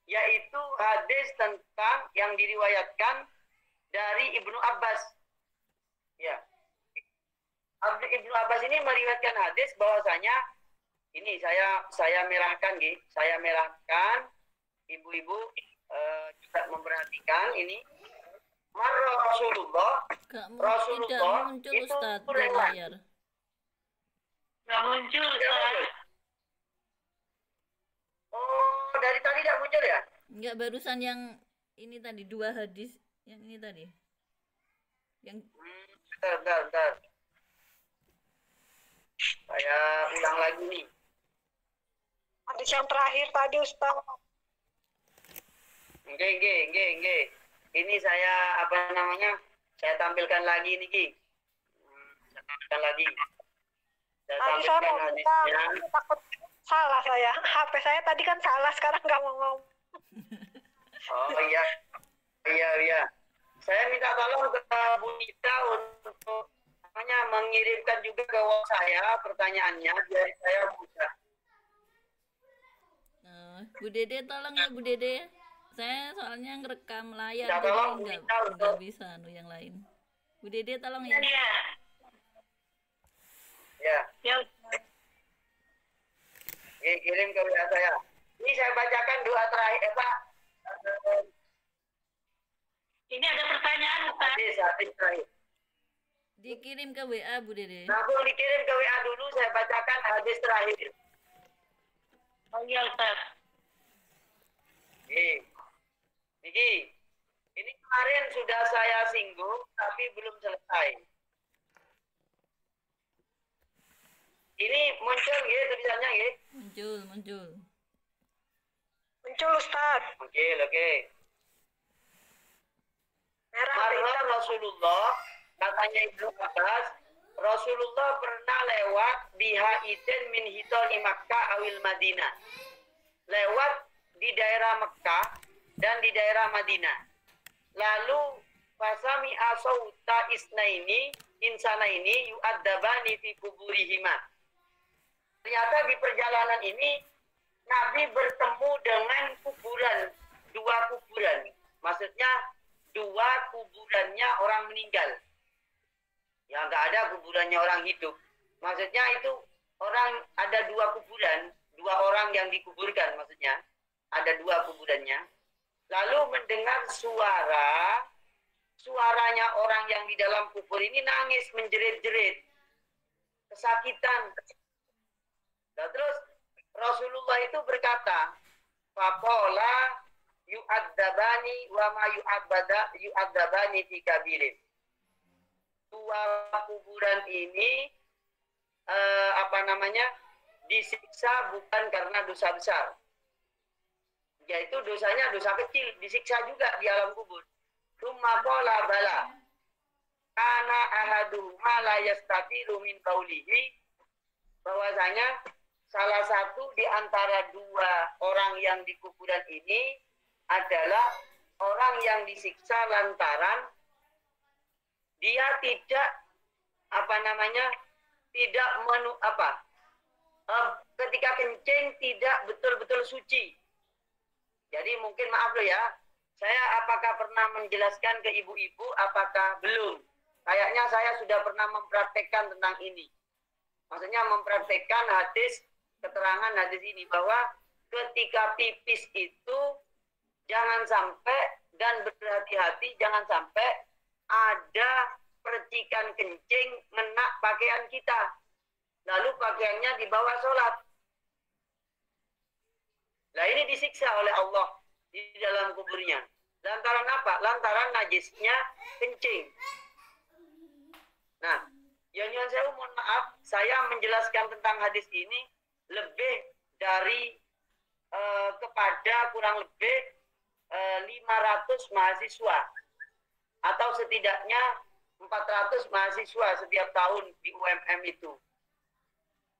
yaitu hadis tentang yang diriwayatkan dari Ibnu Abbas. Ya. Ibnu Abbas ini meriwayatkan hadis bahwasanya ini saya merahkan, saya merahkan, ibu-ibu juga memperhatikan ini. Rasulullah tidak muncul itu Ustaz di lewat. layar. Nggak muncul, Ustaz. Oh, dari tadi tidak muncul ya? Enggak, barusan yang ini tadi, 2 hadis yang ini tadi. Yang Bentar. Saya ulang lagi nih. Hadis yang terakhir tadi, Ustaz. Oke. Ini saya saya tampilkan lagi nih, Ki. Saya tampilkan lagi. Saya Tadi saya tampilkan mau hadisnya. minta, takut salah saya. HP saya tadi kan salah, sekarang nggak mau ngomong. Oh iya. Saya minta tolong ke Bu Nita untuk mengirimkan juga ke WhatsApp saya pertanyaannya biar saya mudah. Bu Dede tolong ya Bu Dede. Saya soalnya ngerekam layar Ya, jadi tolong, nggak bisa, bisa yang lain. Bu Dede tolong ya. Iya. Ya, Ya, Ustaz. kirim ke WA saya. Ini saya bacakan doa terakhir, Pak. Ini ada pertanyaan, Ustaz. Hadis terakhir. Dikirim ke WA Bu Dede. Langsung dikirim ke WA dulu, saya bacakan hadis terakhir. Oh iya, Ustaz. Niki, ini kemarin sudah saya singgung, tapi belum selesai. Ini muncul gitu tulisannya, gitu. Muncul. Muncul, Ustaz. Oke. Merah, Marah hitam. Rasulullah, katanya Ibnu Abbas, Rasulullah pernah lewat bihaitin min hitoni Makkah awil Madinah. Lewat di daerah Mekah dan di daerah Madinah. Lalu fasami asauta insana ini yu'addabani fi kuburihima. Ternyata di perjalanan ini Nabi bertemu dengan dua kuburan. Maksudnya 2 kuburannya orang meninggal. Ya nggak ada kuburannya orang hidup. Maksudnya itu ada 2 kuburan, 2 orang yang dikuburkan maksudnya. Ada 2 kuburannya. Lalu mendengar suaranya orang yang di dalam kubur ini nangis menjerit-jerit. Kesakitan. Nah, terus Rasulullah itu berkata, faqala yu'adzabani wa ma yu'adzabani fi kabirin. 2 kuburan ini disiksa bukan karena dosa besar. Yaitu dosanya dosa kecil, disiksa juga di alam kubur. Tsumma qala bala kana ahaduhuma la yastatiru min qawlihi, bahwasanya salah satu di antara 2 orang yang di kuburan ini adalah orang yang disiksa lantaran dia tidak ketika kencing tidak betul-betul suci. Jadi mungkin maaf loh ya, saya apakah pernah menjelaskan ke ibu-ibu, apakah belum? Kayaknya saya sudah pernah mempraktekkan tentang ini. Maksudnya mempraktekkan keterangan hadis ini, bahwa ketika pipis itu jangan sampai, dan berhati-hati jangan sampai ada percikan kencing ngena pakaian kita. Lalu pakaiannya dibawa sholat. Nah ini disiksa oleh Allah di dalam kuburnya. Lantaran apa? Lantaran najisnya kencing. Nah, Ya nyuwun sewu, mohon maaf, saya menjelaskan tentang hadis ini lebih dari kepada kurang lebih 500 mahasiswa atau setidaknya 400 mahasiswa setiap tahun di UMM itu.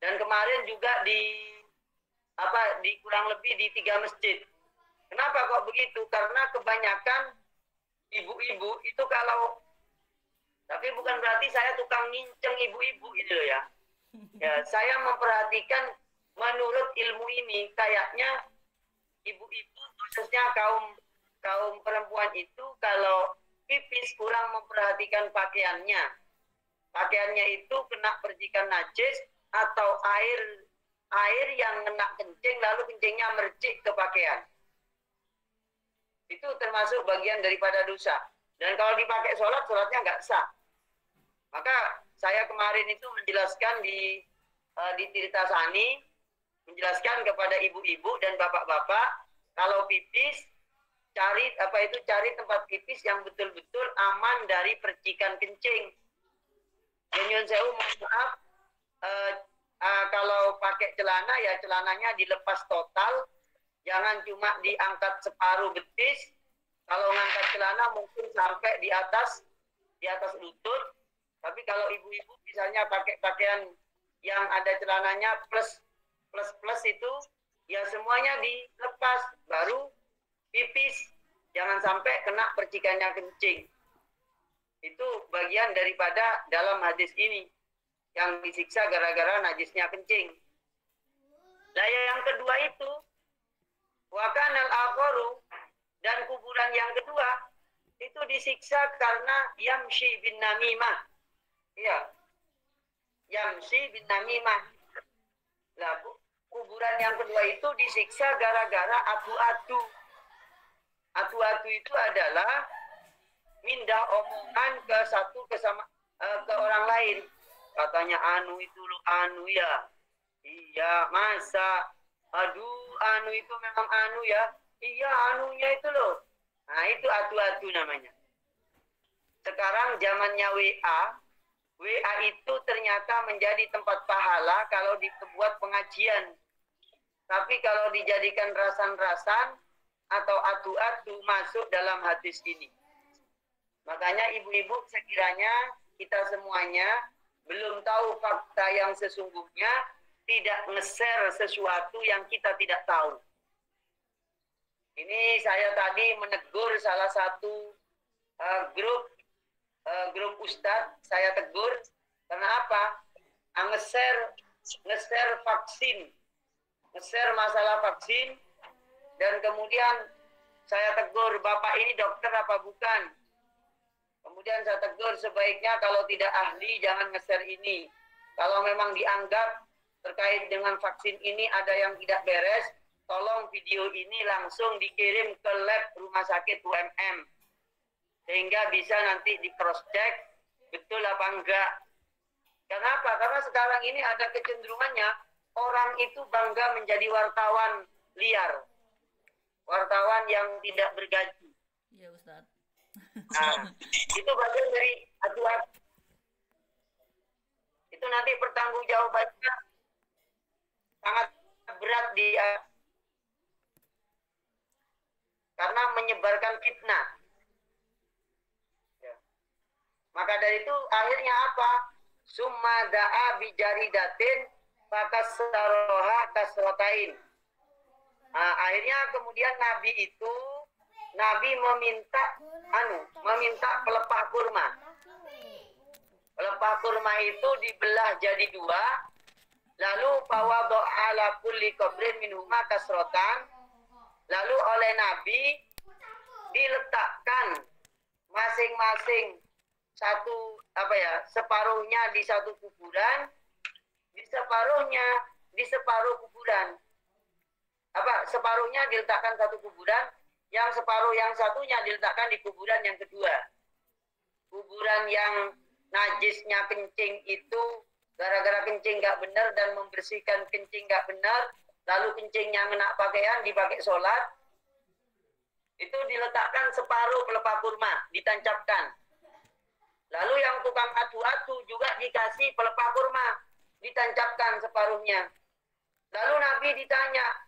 Dan kemarin juga di kurang lebih di 3 masjid. Kenapa kok begitu? Karena kebanyakan ibu-ibu itu kalau, tapi bukan berarti saya tukang nginceng ibu-ibu itu loh ya. Ya, saya memperhatikan menurut ilmu ini kayaknya ibu-ibu khususnya kaum perempuan itu kalau pipis kurang memperhatikan pakaiannya. Pakaiannya itu kena percikan najis atau air yang kena kencing lalu kencingnya mercik ke pakaian. Itu termasuk bagian daripada dosa. Dan kalau dipakai sholat, sholatnya nggak sah. Maka saya kemarin itu menjelaskan di Tirtasani, menjelaskan kepada ibu-ibu dan bapak-bapak, kalau pipis cari tempat pipis yang betul-betul aman dari percikan kencing. Nyuwun sewu, mohon maaf, kalau pakai celana ya celananya dilepas total, jangan cuma diangkat separuh betis. Kalau ngangkat celana mungkin sampai di atas lutut. Tapi kalau ibu-ibu misalnya pakai pakaian yang ada celananya plus itu, ya semuanya dilepas, baru pipis. Jangan sampai kena percikannya kencing. Itu bagian daripada dalam hadis ini, yang disiksa gara-gara najisnya kencing. Nah yang kedua itu, wakanal akharu, dan kuburan yang kedua, itu disiksa karena yamshi bin namimah. Iya, yamshi bin namimah. Nah, kuburan yang kedua itu disiksa gara-gara adu-adu. Adu-adu itu adalah mindah omongan ke orang lain. Katanya anu itu lo anu ya. Iya, masa? Aduh, anu itu memang anu ya. Iya, anunya itu loh. Nah, itu adu-adu namanya. Sekarang zamannya WA itu ternyata menjadi tempat pahala kalau dibuat pengajian. Tapi kalau dijadikan rasan-rasan atau adu-adu masuk dalam hadis ini. Makanya ibu-ibu sekiranya kita semuanya belum tahu fakta yang sesungguhnya, tidak nge-share sesuatu yang kita tidak tahu. Ini saya tadi menegur salah satu grup ustadz, saya tegur. Karena apa? Nge-share vaksin. Nge-share masalah vaksin. Dan kemudian saya tegur, Bapak ini dokter apa bukan? Kemudian saya tegur, sebaiknya kalau tidak ahli jangan nge-share ini. Kalau memang dianggap terkait dengan vaksin ini ada yang tidak beres, tolong video ini langsung dikirim ke lab rumah sakit UMM. Sehingga bisa nanti di cross check betul apa enggak. Kenapa? Karena sekarang ini ada kecenderungannya orang itu bangga menjadi wartawan liar. Wartawan yang tidak bergaji. Iya, Ustaz. Nah, itu bagian dari aturan. Itu nanti pertanggungjawabannya sangat berat dia karena menyebarkan fitnah. Ya. Maka dari itu akhirnya apa? Summa da'a bijaridatin fakasaroha kasrotain. Nah, akhirnya kemudian Nabi meminta pelepah kurma. Pelepah kurma itu dibelah jadi 2, lalu fawadha ala kulli qabrin minhuma kasrotan, lalu oleh Nabi diletakkan masing-masing separuhnya di satu kuburan, di separuh kuburan. Separuhnya diletakkan satu kuburan, yang satunya diletakkan di kuburan yang kedua. Kuburan yang najisnya kencing itu gara-gara kencing nggak benar dan membersihkan kencing nggak benar, lalu kencingnya kena pakaian dipakai sholat, itu diletakkan separuh pelepah kurma, ditancapkan. Lalu yang tukang adu-adu juga dikasih pelepah kurma, ditancapkan separuhnya. Lalu Nabi ditanya,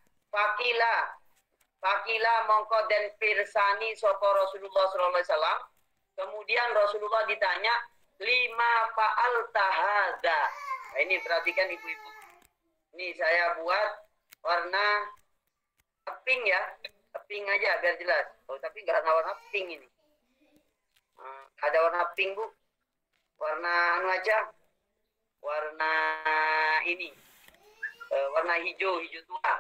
Fakila mongko dan pirsani sopo Rasulullah SAW. Kemudian Rasulullah ditanya, lima fa'al tahada. Nah, ini perhatikan ibu-ibu. Ini saya buat warna pink ya. Pink aja biar jelas. Oh, tapi nggak warna pink ini. Ada warna pink, Bu. Warna anu aja. Warna ini. Warna hijau tua.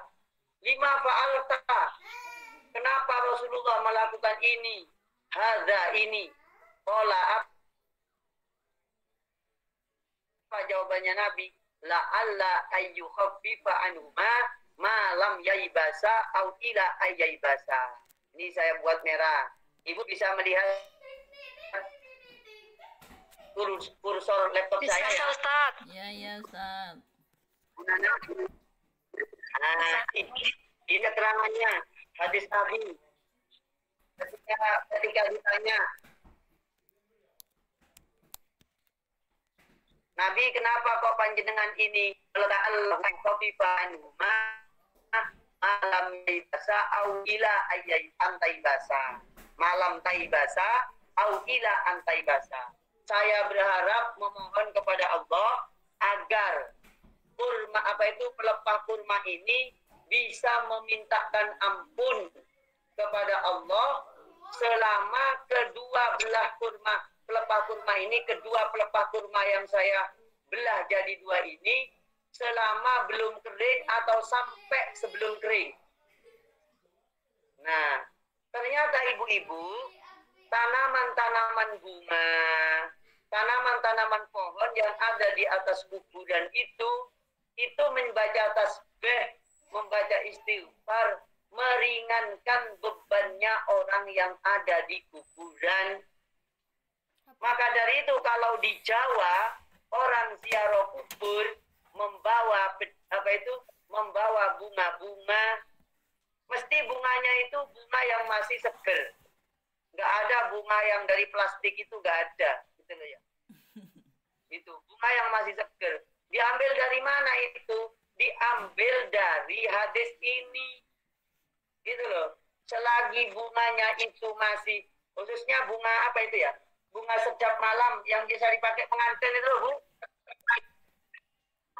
Lima fa'alta. Kenapa Rasulullah melakukan ini? Hadza ini. Qala apa jawabannya Nabi? La'alla ayyukhaffifa anhuma ma lam yaibasa au ila ayyaibasa. Ini saya buat merah. Ibu bisa melihat kursor laptop Bisa, saya ya? Ustaz. Ya, Ustaz. Nah, ini keterangannya hadis Nabi. Ketika ditanya, Nabi, kenapa kok panjenengan ini meletakkan khafifan malam taibasa au ila ayyam taibasa. Malam taibasa au ila antaibasa. Saya berharap memohon kepada Allah agar kurma pelepah kurma ini bisa memintakan ampun kepada Allah selama kedua belah pelepah kurma ini, kedua pelepah kurma yang saya belah jadi dua ini selama belum kering atau sampai sebelum kering. Nah, ternyata ibu-ibu, tanaman-tanaman bunga, tanaman-tanaman pohon yang ada di atas kuburan itu membaca tasbih, membaca istighfar, meringankan bebannya orang yang ada di kuburan. Maka dari itu kalau di Jawa orang ziarah kubur membawa bunga-bunga, mesti bunganya itu bunga yang masih seger. Nggak ada bunga yang dari plastik itu, nggak ada, gitu loh ya. Itu bunga yang masih seger. Diambil dari mana itu? Diambil dari hadis ini, gitu loh. Selagi bunganya itu masih, khususnya bunga apa itu ya? Bunga sedap malam yang bisa dipakai pengantin itu loh, Bu.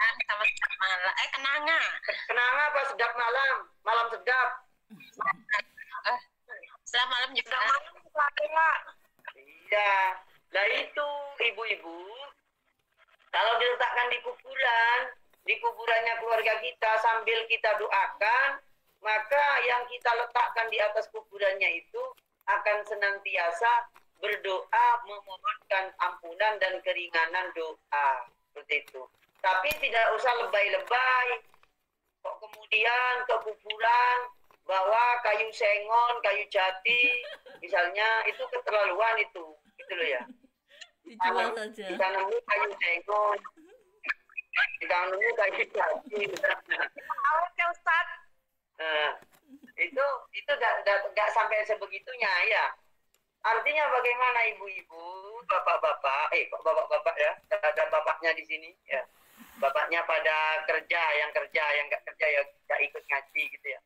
Sama malam. Kenanga. Kenanga apa sedap malam? Malam sedap. Setelah malam juga. Iya. Nah itu ibu-ibu, kalau diletakkan di kuburannya keluarga kita sambil kita doakan, maka yang kita letakkan di atas kuburannya itu akan senantiasa berdoa memohonkan ampunan dan keringanan doa. Seperti itu. Tapi tidak usah lebay-lebay. Kok kemudian ke kuburan bawa kayu sengon, kayu jati, misalnya, itu keterlaluan itu. Gitu loh ya. Dijual saja. Ditanami kayu sengon, ditanami kayu jati. Awet ya, Ustaz. Itu nggak sampai sebegitunya ya. Artinya bagaimana ibu-ibu, bapak-bapak, bapak-bapak ya, ada bapaknya di sini ya. Bapaknya pada kerja, yang nggak kerja ya nggak ikut ngaji gitu ya.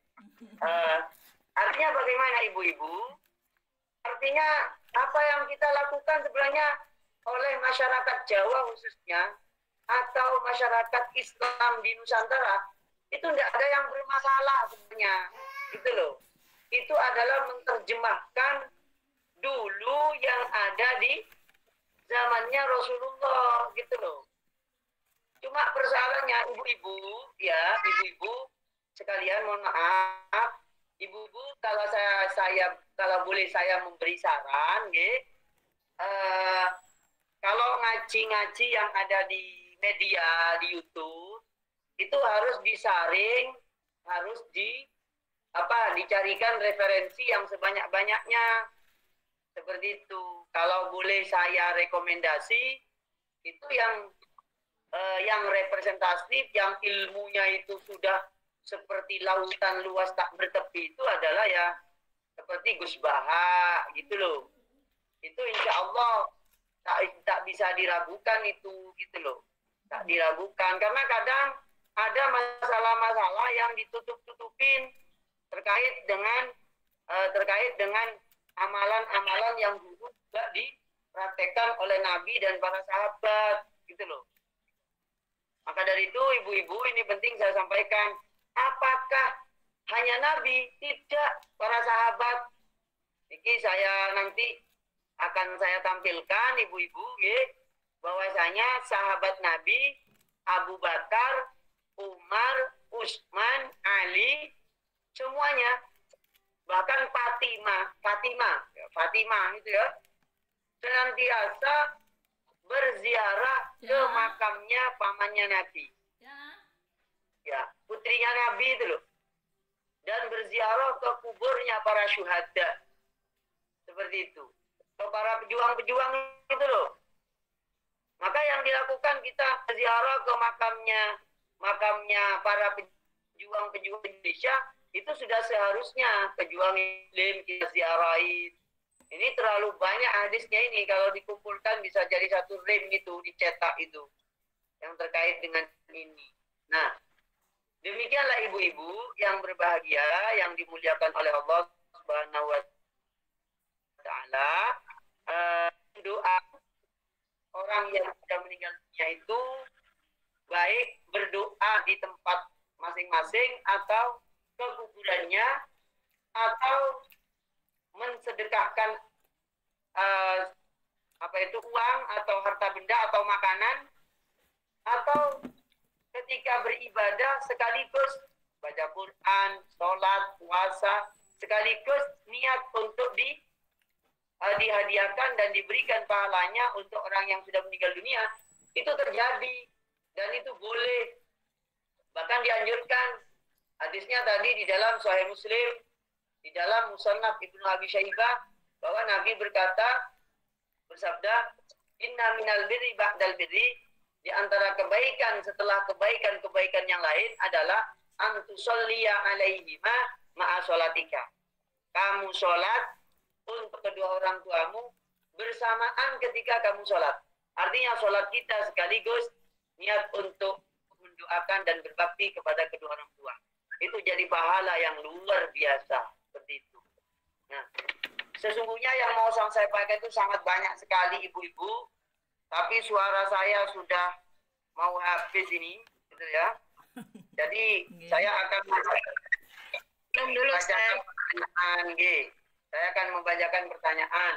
Artinya bagaimana ibu-ibu? Artinya apa yang kita lakukan sebenarnya oleh masyarakat Jawa khususnya atau masyarakat Islam di Nusantara itu tidak ada yang bermasalah sebenarnya, gitu loh. Itu adalah menerjemahkan dulu yang ada di zamannya Rasulullah, gitu loh. Cuma persoalannya ibu-ibu sekalian, mohon maaf, ibu-ibu kalau kalau boleh saya memberi saran, kalau ngaji-ngaji yang ada di media di YouTube itu harus disaring, harus dicarikan referensi yang sebanyak-banyaknya, seperti itu. Kalau boleh saya rekomendasi itu yang representatif, yang ilmunya itu sudah seperti lautan luas tak bertepi, itu adalah ya seperti Gus Baha gitu loh. Itu insya Allah tak bisa diragukan itu gitu loh. Tak diragukan karena kadang ada masalah-masalah yang ditutup-tutupin terkait dengan amalan-amalan yang dulu juga dipraktekkan oleh Nabi dan para sahabat gitu loh. Maka dari itu ibu-ibu ini penting saya sampaikan, apakah hanya Nabi? Tidak, para sahabat. Ini saya nanti akan saya tampilkan ibu-ibu bahwasanya sahabat Nabi Abu Bakar, Umar, Utsman, Ali, semuanya, bahkan Fatimah itu ya, senantiasa berziarah ke makamnya pamannya Nabi. Ya, putrinya Nabi itu loh. Dan berziarah ke kuburnya para syuhada. Seperti itu. Ke para pejuang-pejuang itu loh. Maka yang dilakukan kita berziarah ke makamnya para pejuang-pejuang Indonesia, itu sudah seharusnya pejuang Muslim kita ziarahin. Ini terlalu banyak hadisnya ini, kalau dikumpulkan bisa jadi satu rim itu, dicetak itu. Yang terkait dengan ini. Nah, demikianlah ibu-ibu yang berbahagia, yang dimuliakan oleh Allah Subhanahu wa Ta'ala. Doa orang yang sudah meninggal dunia itu baik berdoa di tempat masing-masing atau ke kuburannya atau mensedekahkan uang atau harta benda atau makanan, atau ketika beribadah sekaligus baca Quran, sholat, puasa, sekaligus niat untuk dihadiahkan dan diberikan pahalanya untuk orang yang sudah meninggal dunia, itu terjadi dan itu boleh, bahkan dianjurkan. Hadisnya tadi di dalam Sahih Muslim, di dalam Musannaf Ibnu Abi Syaibah, bahwa Nabi bersabda, inna minal birri ba'dal birri, di antara kebaikan setelah kebaikan-kebaikan yang lain adalah antusolliya alaihima ma'a sholatika. Kamu sholat untuk kedua orang tuamu bersamaan ketika kamu sholat. Artinya sholat kita sekaligus niat untuk mendoakan dan berbakti kepada kedua orang tua. Itu jadi pahala yang luar biasa. Seperti itu. Nah, sesungguhnya yang mau saya sampaikan itu sangat banyak sekali ibu-ibu. Tapi suara saya sudah mau habis ini. Gitu ya. Jadi saya akan membacakan pertanyaan. Saya akan membacakan pertanyaan.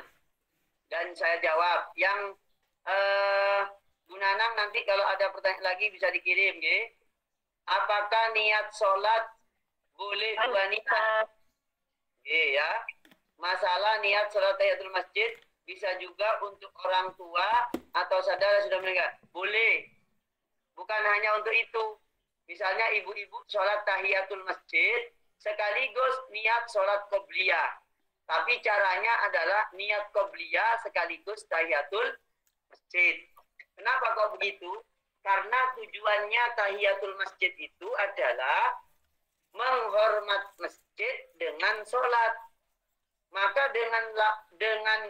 Dan saya jawab. Yang Bu Nanang nanti kalau ada pertanyaan lagi bisa dikirim. Apakah niat sholat boleh dua niat? Ya. Masalah niat sholat tahiyatul masjid bisa juga untuk orang tua atau saudara sudah meninggal. Boleh. Bukan hanya untuk itu. Misalnya ibu-ibu sholat tahiyatul masjid sekaligus niat sholat qobliyah. Tapi caranya adalah niat qobliyah sekaligus tahiyatul masjid. Kenapa kok begitu? Karena tujuannya tahiyatul masjid itu adalah menghormat masjid dengan sholat. Maka dengan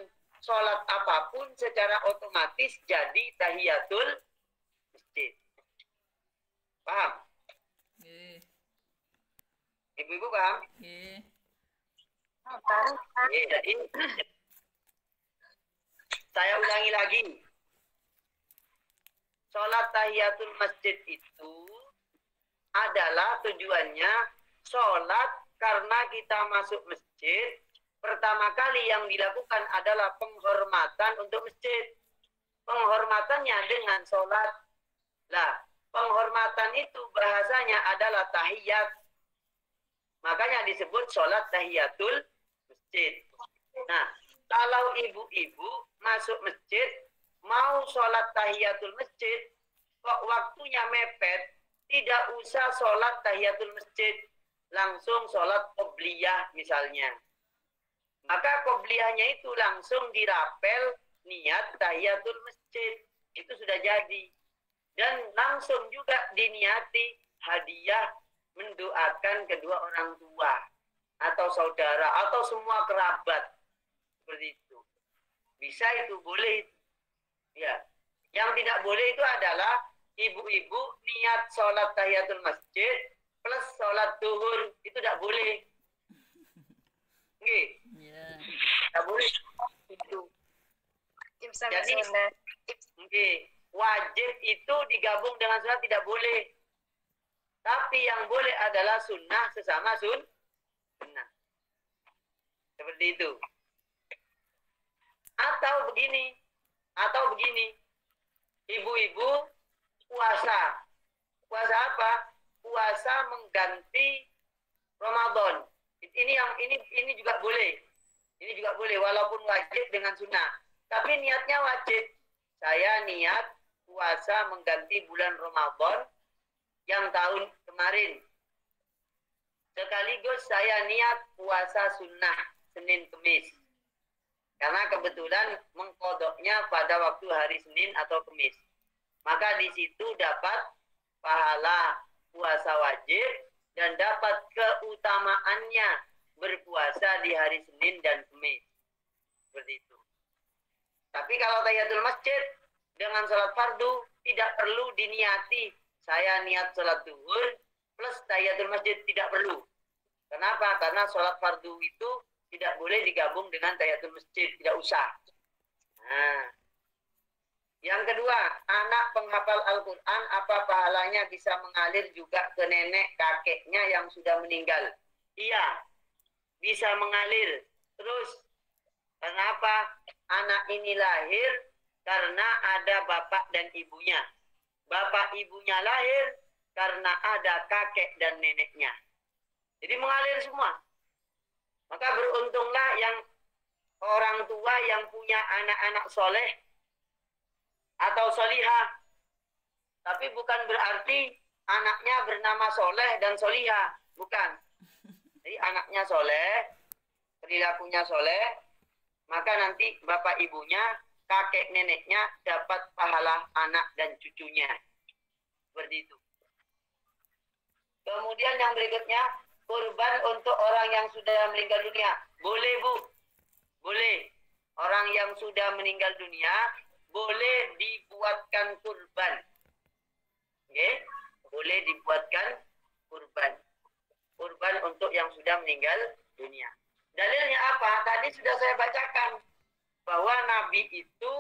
sholat apapun secara otomatis jadi tahiyatul masjid. Paham? Ibu-ibu paham? Jadi saya ulangi lagi. Sholat tahiyatul masjid itu adalah tujuannya sholat karena kita masuk masjid. Pertama kali yang dilakukan adalah penghormatan untuk masjid. Penghormatannya dengan sholat. Lah, penghormatan itu bahasanya adalah tahiyat. Makanya disebut sholat tahiyatul masjid. Nah, kalau ibu-ibu masuk masjid, mau sholat tahiyatul masjid, kok waktunya mepet, tidak usah sholat tahiyatul masjid, langsung sholat qobliyah misalnya. Maka qobliyahnya itu langsung dirapel niat tahiyatul masjid. Itu sudah jadi. Dan langsung juga diniati hadiah mendoakan kedua orang tua atau saudara atau semua kerabat. Seperti itu. Bisa itu, boleh. Ya. Yang tidak boleh itu adalah ibu-ibu niat sholat tahiyatul masjid plus sholat zuhur, itu tidak boleh. Oke. Ya. Tidak boleh itu. Jadi, wajib itu digabung dengan sunat tidak boleh. Tapi yang boleh adalah sunnah sesama sunnah. Seperti itu. Atau begini. Ibu-ibu puasa. Puasa apa? Puasa mengganti Ramadan. Ini juga boleh. Ini juga boleh walaupun wajib dengan sunnah. Tapi niatnya wajib. Saya niat puasa mengganti bulan Ramadan yang tahun kemarin. Sekaligus saya niat puasa sunnah Senin Kemis. Karena kebetulan mengkodoknya pada waktu hari Senin atau Kemis. Maka di situ dapat pahala puasa wajib dan dapat keutamaannya berpuasa di hari Senin dan Kemis. Seperti itu. Tapi kalau tahiyatul masjid dengan sholat fardu tidak perlu diniati. Saya niat sholat zuhur plus tahiyatul masjid tidak perlu. Kenapa? Karena sholat fardu itu tidak boleh digabung dengan tahiyatul masjid. Tidak usah. Nah. Yang kedua, anak penghafal Al-Quran, apa pahalanya bisa mengalir juga ke nenek kakeknya yang sudah meninggal? Iya, bisa mengalir. Terus, kenapa anak ini lahir? Karena ada bapak dan ibunya. Bapak ibunya lahir karena ada kakek dan neneknya. Jadi mengalir semua. Maka beruntunglah yang orang tua yang punya anak-anak soleh atau solihah. Tapi bukan berarti anaknya bernama soleh dan solihah. Bukan. Jadi anaknya soleh, perilakunya soleh, maka nanti bapak ibunya, kakek neneknya dapat pahala anak dan cucunya. Seperti itu. Kemudian yang berikutnya, kurban untuk orang yang sudah meninggal dunia. Boleh, Bu. Boleh. Orang yang sudah meninggal dunia, boleh dibuatkan kurban. Oke? Boleh dibuatkan kurban. Kurban untuk yang sudah meninggal dunia. Dalilnya apa? Tadi sudah saya bacakan. Bahwa Nabi itu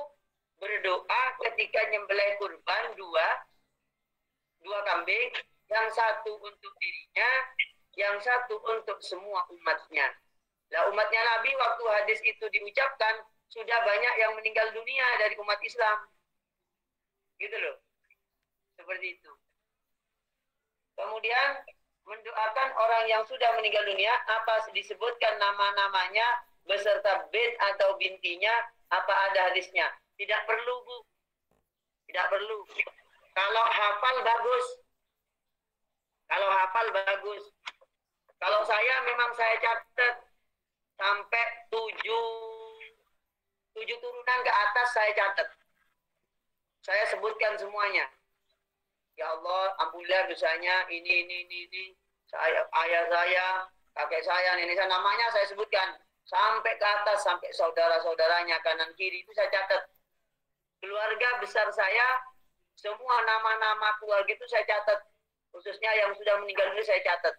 berdoa ketika nyembelih kurban dua kambing. Yang satu untuk dirinya, yang satu untuk semua umatnya. Nah, umatnya Nabi waktu hadis itu diucapkan, sudah banyak yang meninggal dunia dari umat Islam. Gitu loh. Seperti itu. Kemudian mendoakan orang yang sudah meninggal dunia, apa disebutkan nama-namanya beserta bin atau bintinya, apa ada hadisnya? Tidak perlu, Bu. Tidak perlu. Kalau hafal bagus. Kalau hafal bagus. Kalau saya memang saya catat sampai 7 turunan ke atas saya catat. Saya sebutkan semuanya. Ya Allah, ampunilah dosanya ini. Ayah saya, kakek saya, nenek saya, namanya saya sebutkan. Sampai ke atas, sampai saudara-saudaranya, kanan kiri, itu saya catat. Keluarga besar saya, semua nama-nama keluarga itu saya catat. Khususnya yang sudah meninggal dunia saya catat.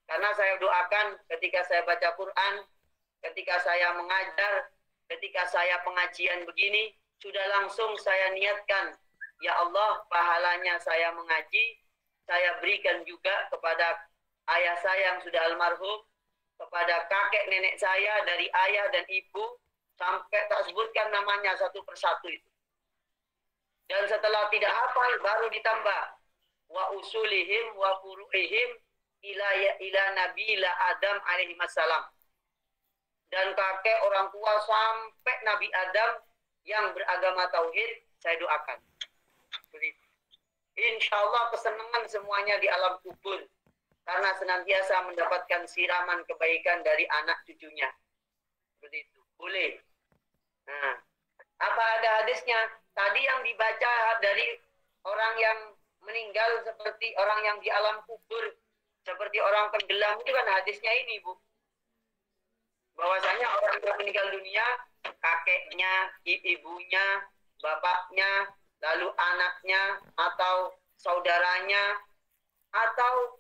Karena saya doakan ketika saya baca Quran, ketika saya mengajar, ketika saya pengajian begini, sudah langsung saya niatkan, ya Allah, pahalanya saya mengaji, saya berikan juga kepada ayah saya yang sudah almarhum, kepada kakek nenek saya dari ayah dan ibu, sampai tak sebutkan namanya satu persatu itu. Dan setelah tidak hafal, baru ditambah. Wa usulihim wa furu'ihim ila nabila Adam alaihi wassalam. Dan kakek orang tua sampai Nabi Adam yang beragama tauhid, saya doakan. Insya Allah kesenangan semuanya di alam kubur. Karena senantiasa mendapatkan siraman kebaikan dari anak cucunya. Seperti itu. Boleh. Nah, apa ada hadisnya? Tadi yang dibaca dari orang yang meninggal seperti orang yang di alam kubur, seperti orang tenggelam, itu kan hadisnya ini, Bu. Bahwasanya orang yang meninggal dunia, kakeknya, ibunya, bapaknya, lalu anaknya, atau saudaranya, atau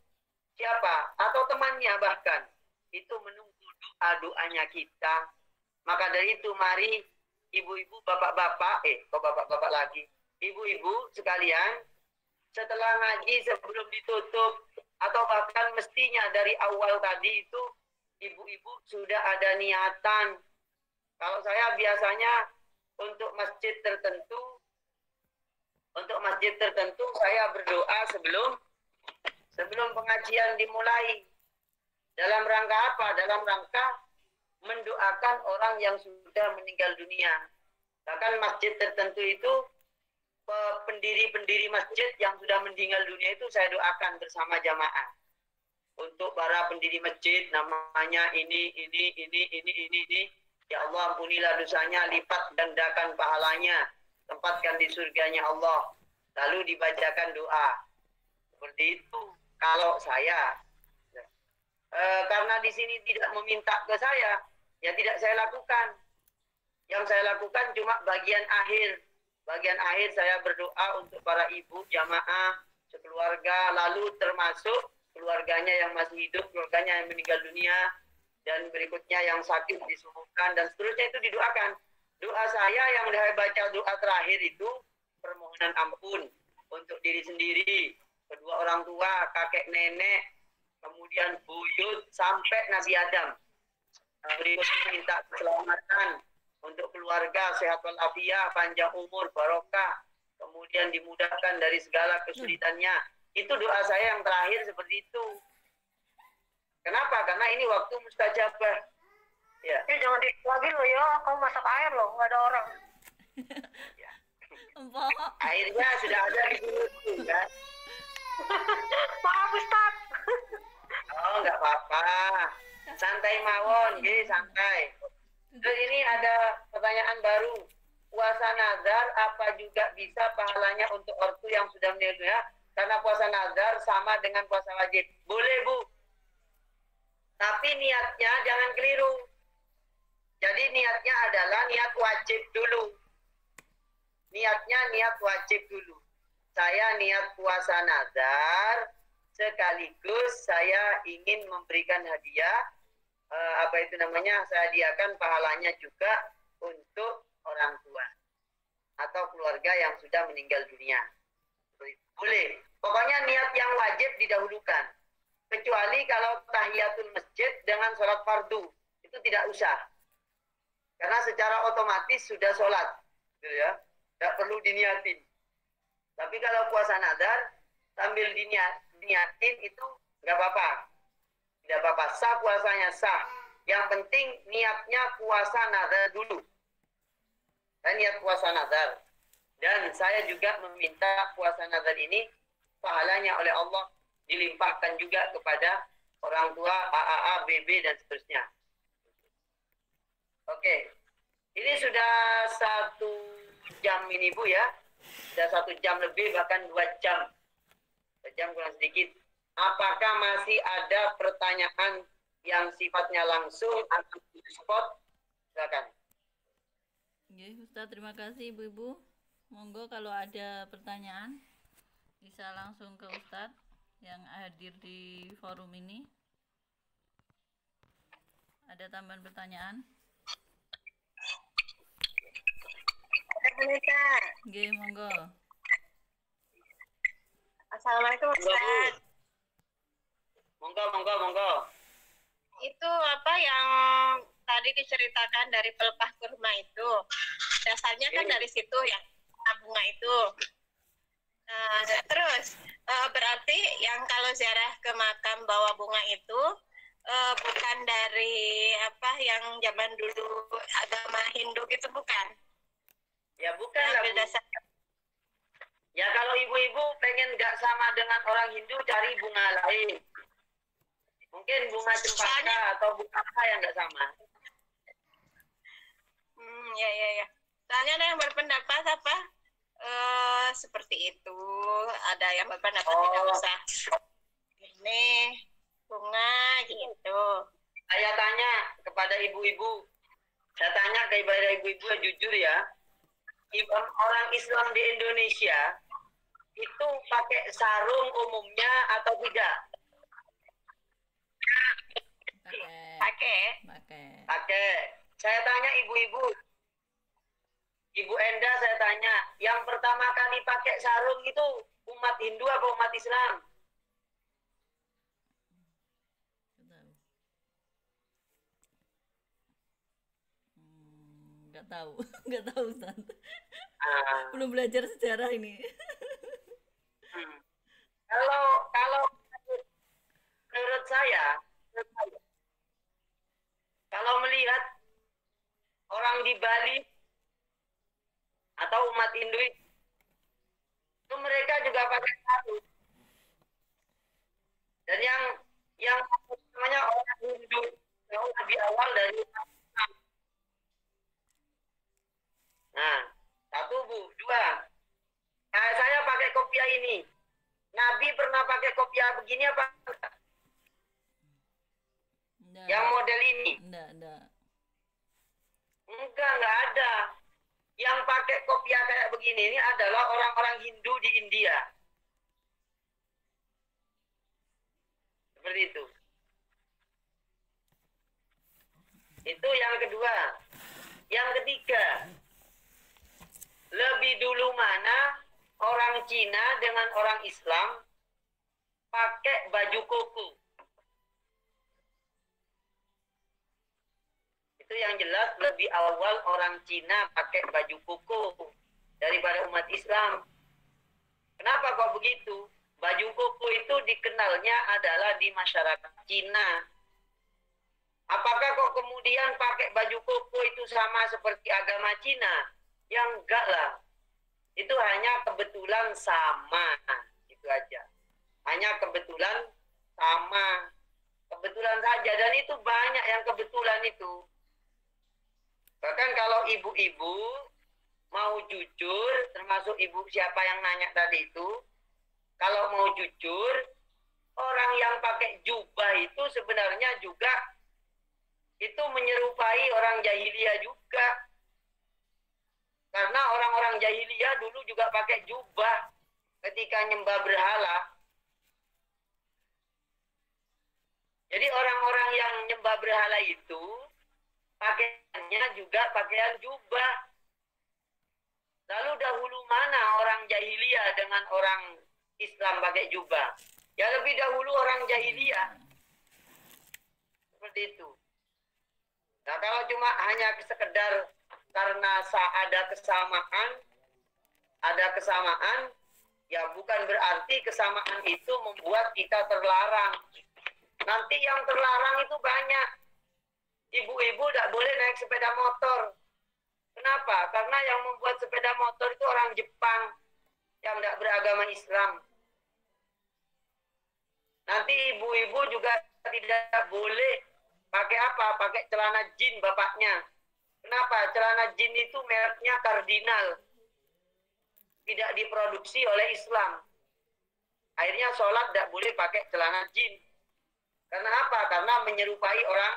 siapa, atau temannya bahkan, itu menunggu doa-doanya kita. Maka dari itu mari ibu-ibu, bapak-bapak, kok bapak-bapak lagi, ibu-ibu sekalian, setelah ngaji sebelum ditutup, atau bahkan mestinya dari awal tadi itu, ibu-ibu sudah ada niatan. Kalau saya biasanya untuk masjid tertentu saya berdoa sebelum pengajian dimulai. Dalam rangka apa? Dalam rangka mendoakan orang yang sudah meninggal dunia. Bahkan masjid tertentu itu, pendiri-pendiri masjid yang sudah meninggal dunia itu saya doakan bersama jamaah. Untuk para pendiri masjid, namanya ini. Ya Allah, ampunilah dosanya, lipat gandakan pahalanya, tempatkan di surganya Allah. Lalu dibacakan doa. Seperti itu. Kalau saya, karena di sini tidak meminta ke saya, ya tidak saya lakukan. Yang saya lakukan cuma bagian akhir. Bagian akhir saya berdoa untuk para ibu, jamaah, sekeluarga, lalu termasuk keluarganya yang masih hidup, keluarganya yang meninggal dunia, dan berikutnya yang sakit disembuhkan, dan seterusnya itu didoakan. Doa saya yang saya baca doa terakhir itu permohonan ampun untuk diri sendiri, kedua orang tua, kakek nenek, kemudian buyut, sampai Nabi Adam. Berikutnya minta keselamatan untuk keluarga, sehat walafiat, panjang umur, barokah, kemudian dimudahkan dari segala kesulitannya. Itu doa saya yang terakhir seperti itu. Kenapa? Karena ini waktu mustajabah. Ya. Jangan lagi lo ya, kamu masak air loh, nggak ada orang. Ya. Empok. Airnya sudah ada di sini, kan? Maaf Ustaz. Oh, nggak apa-apa. Santai mawon, jadi santai. Terus ini ada pertanyaan baru. Puasa nazar apa juga bisa pahalanya untuk ortu yang sudah meninggal dunia? Karena puasa nazar sama dengan puasa wajib. Boleh, Bu. Tapi niatnya jangan keliru. Jadi niatnya adalah niat wajib dulu. Niatnya niat wajib dulu. Saya niat puasa nazar, sekaligus saya ingin memberikan hadiah, saya hadiahkan pahalanya juga untuk orang tua atau keluarga yang sudah meninggal dunia. Boleh. Pokoknya niat yang wajib didahulukan. Kecuali kalau tahiyatul masjid dengan sholat fardu, itu tidak usah. Karena secara otomatis sudah sholat, gitu ya. Tidak perlu diniatin. Tapi kalau puasa nazar, sambil diniatin itu nggak apa-apa. Tidak apa-apa, sah puasanya, sah. Yang penting niatnya puasa nazar dulu. Saya niat puasa nazar. Dan saya juga meminta puasa nazar ini, pahalanya oleh Allah dilimpahkan juga kepada orang tua, AAA, BB, dan seterusnya. Oke. Ini sudah 1 jam ini, Bu, ya. Sudah 1 jam lebih, bahkan 2 jam. 2 jam kurang sedikit. Apakah masih ada pertanyaan yang sifatnya langsung atau di spot? Silakan. Ya, Ustaz, terima kasih Ibu-ibu. Monggo kalau ada pertanyaan bisa langsung ke Ustadz yang hadir di forum ini. Ada tambahan pertanyaan? Nggih, monggo. Assalamualaikum Ustaz. Monggo. Itu apa yang tadi diceritakan dari pelepah kurma itu, dasarnya kan dari situ ya, bunga itu. Terus berarti yang kalau ziarah ke makam bawa bunga itu bukan dari apa yang zaman dulu agama Hindu gitu, bukan? Ya bukan lah, Bu. Ya kalau ibu-ibu pengen nggak sama dengan orang Hindu, cari bunga lain. Mungkin bunga cempaka atau bunga apa yang nggak sama. Ya. Soalnya ada yang berpendapat apa? Seperti itu. Ada yang berpendapat tidak usah ini bunga gitu. Saya tanya kepada ibu-ibu. Saya tanya kepada ibu-ibu jujur ya. orang Islam di Indonesia itu pakai sarung umumnya atau tidak? Pakai. Saya tanya ibu-ibu. Ibu Enda saya tanya, yang pertama kali pakai sarung itu umat Hindu apa umat Islam? Nggak tahu, nggak tahu Ustaz. Belum belajar sejarah ini. Kalau menurut saya, kalau melihat orang di Bali atau umat Hindu itu mereka juga pakai sarung. Dan yang namanya orang Hindu jauh lebih awal dari umat Islam. Nah, satu Bu, dua. Nah, saya pakai kopiah ini. Nabi pernah pakai kopiah begini apa enggak? Enggak. Yang model ini? Enggak. Enggak ada. Yang pakai kopiah kayak begini ini adalah orang-orang Hindu di India. Seperti itu. Itu yang kedua. Yang ketiga, lebih dulu mana orang Cina dengan orang Islam pakai baju koko? Itu yang jelas lebih awal orang Cina pakai baju koko daripada umat Islam. Kenapa kok begitu? Baju koko itu dikenalnya adalah di masyarakat Cina. Apakah kok kemudian pakai baju koko itu sama seperti agama Cina? Ya enggak lah. Itu hanya kebetulan sama. Itu aja. Hanya kebetulan sama. Kebetulan saja. Dan itu banyak yang kebetulan itu. Bahkan kalau ibu-ibu mau jujur, termasuk ibu siapa yang nanya tadi itu, kalau mau jujur, orang yang pakai jubah itu sebenarnya juga itu menyerupai orang jahiliyah juga. Karena orang-orang jahiliyah dulu juga pakai jubah ketika nyembah berhala. Jadi orang-orang yang nyembah berhala itu pakaiannya juga pakaian jubah. Lalu dahulu mana orang jahiliyah dengan orang Islam pakai jubah? Ya lebih dahulu orang jahiliyah. Seperti itu. Nah kalau cuma hanya sekedar karena ada kesamaan, ya bukan berarti kesamaan itu membuat kita terlarang. Nanti yang terlarang itu banyak. Ibu-ibu tidak boleh naik sepeda motor. Kenapa? Karena yang membuat sepeda motor itu orang Jepang yang tidak beragama Islam. Nanti ibu-ibu juga tidak boleh pakai apa? Pakai celana jin bapaknya. Kenapa? Celana jin itu mereknya Kardinal. Tidak diproduksi oleh Islam. Akhirnya sholat tidak boleh pakai celana jin. Karena apa? Karena menyerupai orang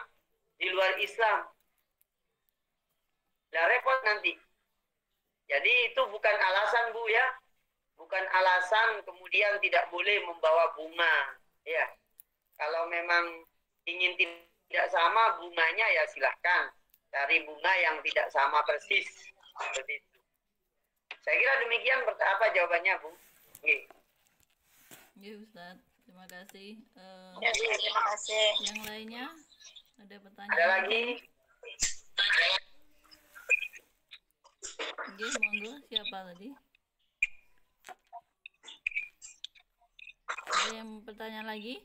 di luar Islam. Nah, repot nanti. Jadi itu bukan alasan Bu ya. Bukan alasan kemudian tidak boleh membawa bunga. Ya. Kalau memang ingin tidak sama bunganya ya silahkan. Cari bunga yang tidak sama persis. Seperti itu. Saya kira demikian apa jawabannya Bu. Oke. Ya Ustaz, terima kasih. Ya, terima kasih. Yang lainnya ada pertanyaan? Ada lagi? Oke, monggo. Siapa tadi? Ada yang pertanyaan lagi?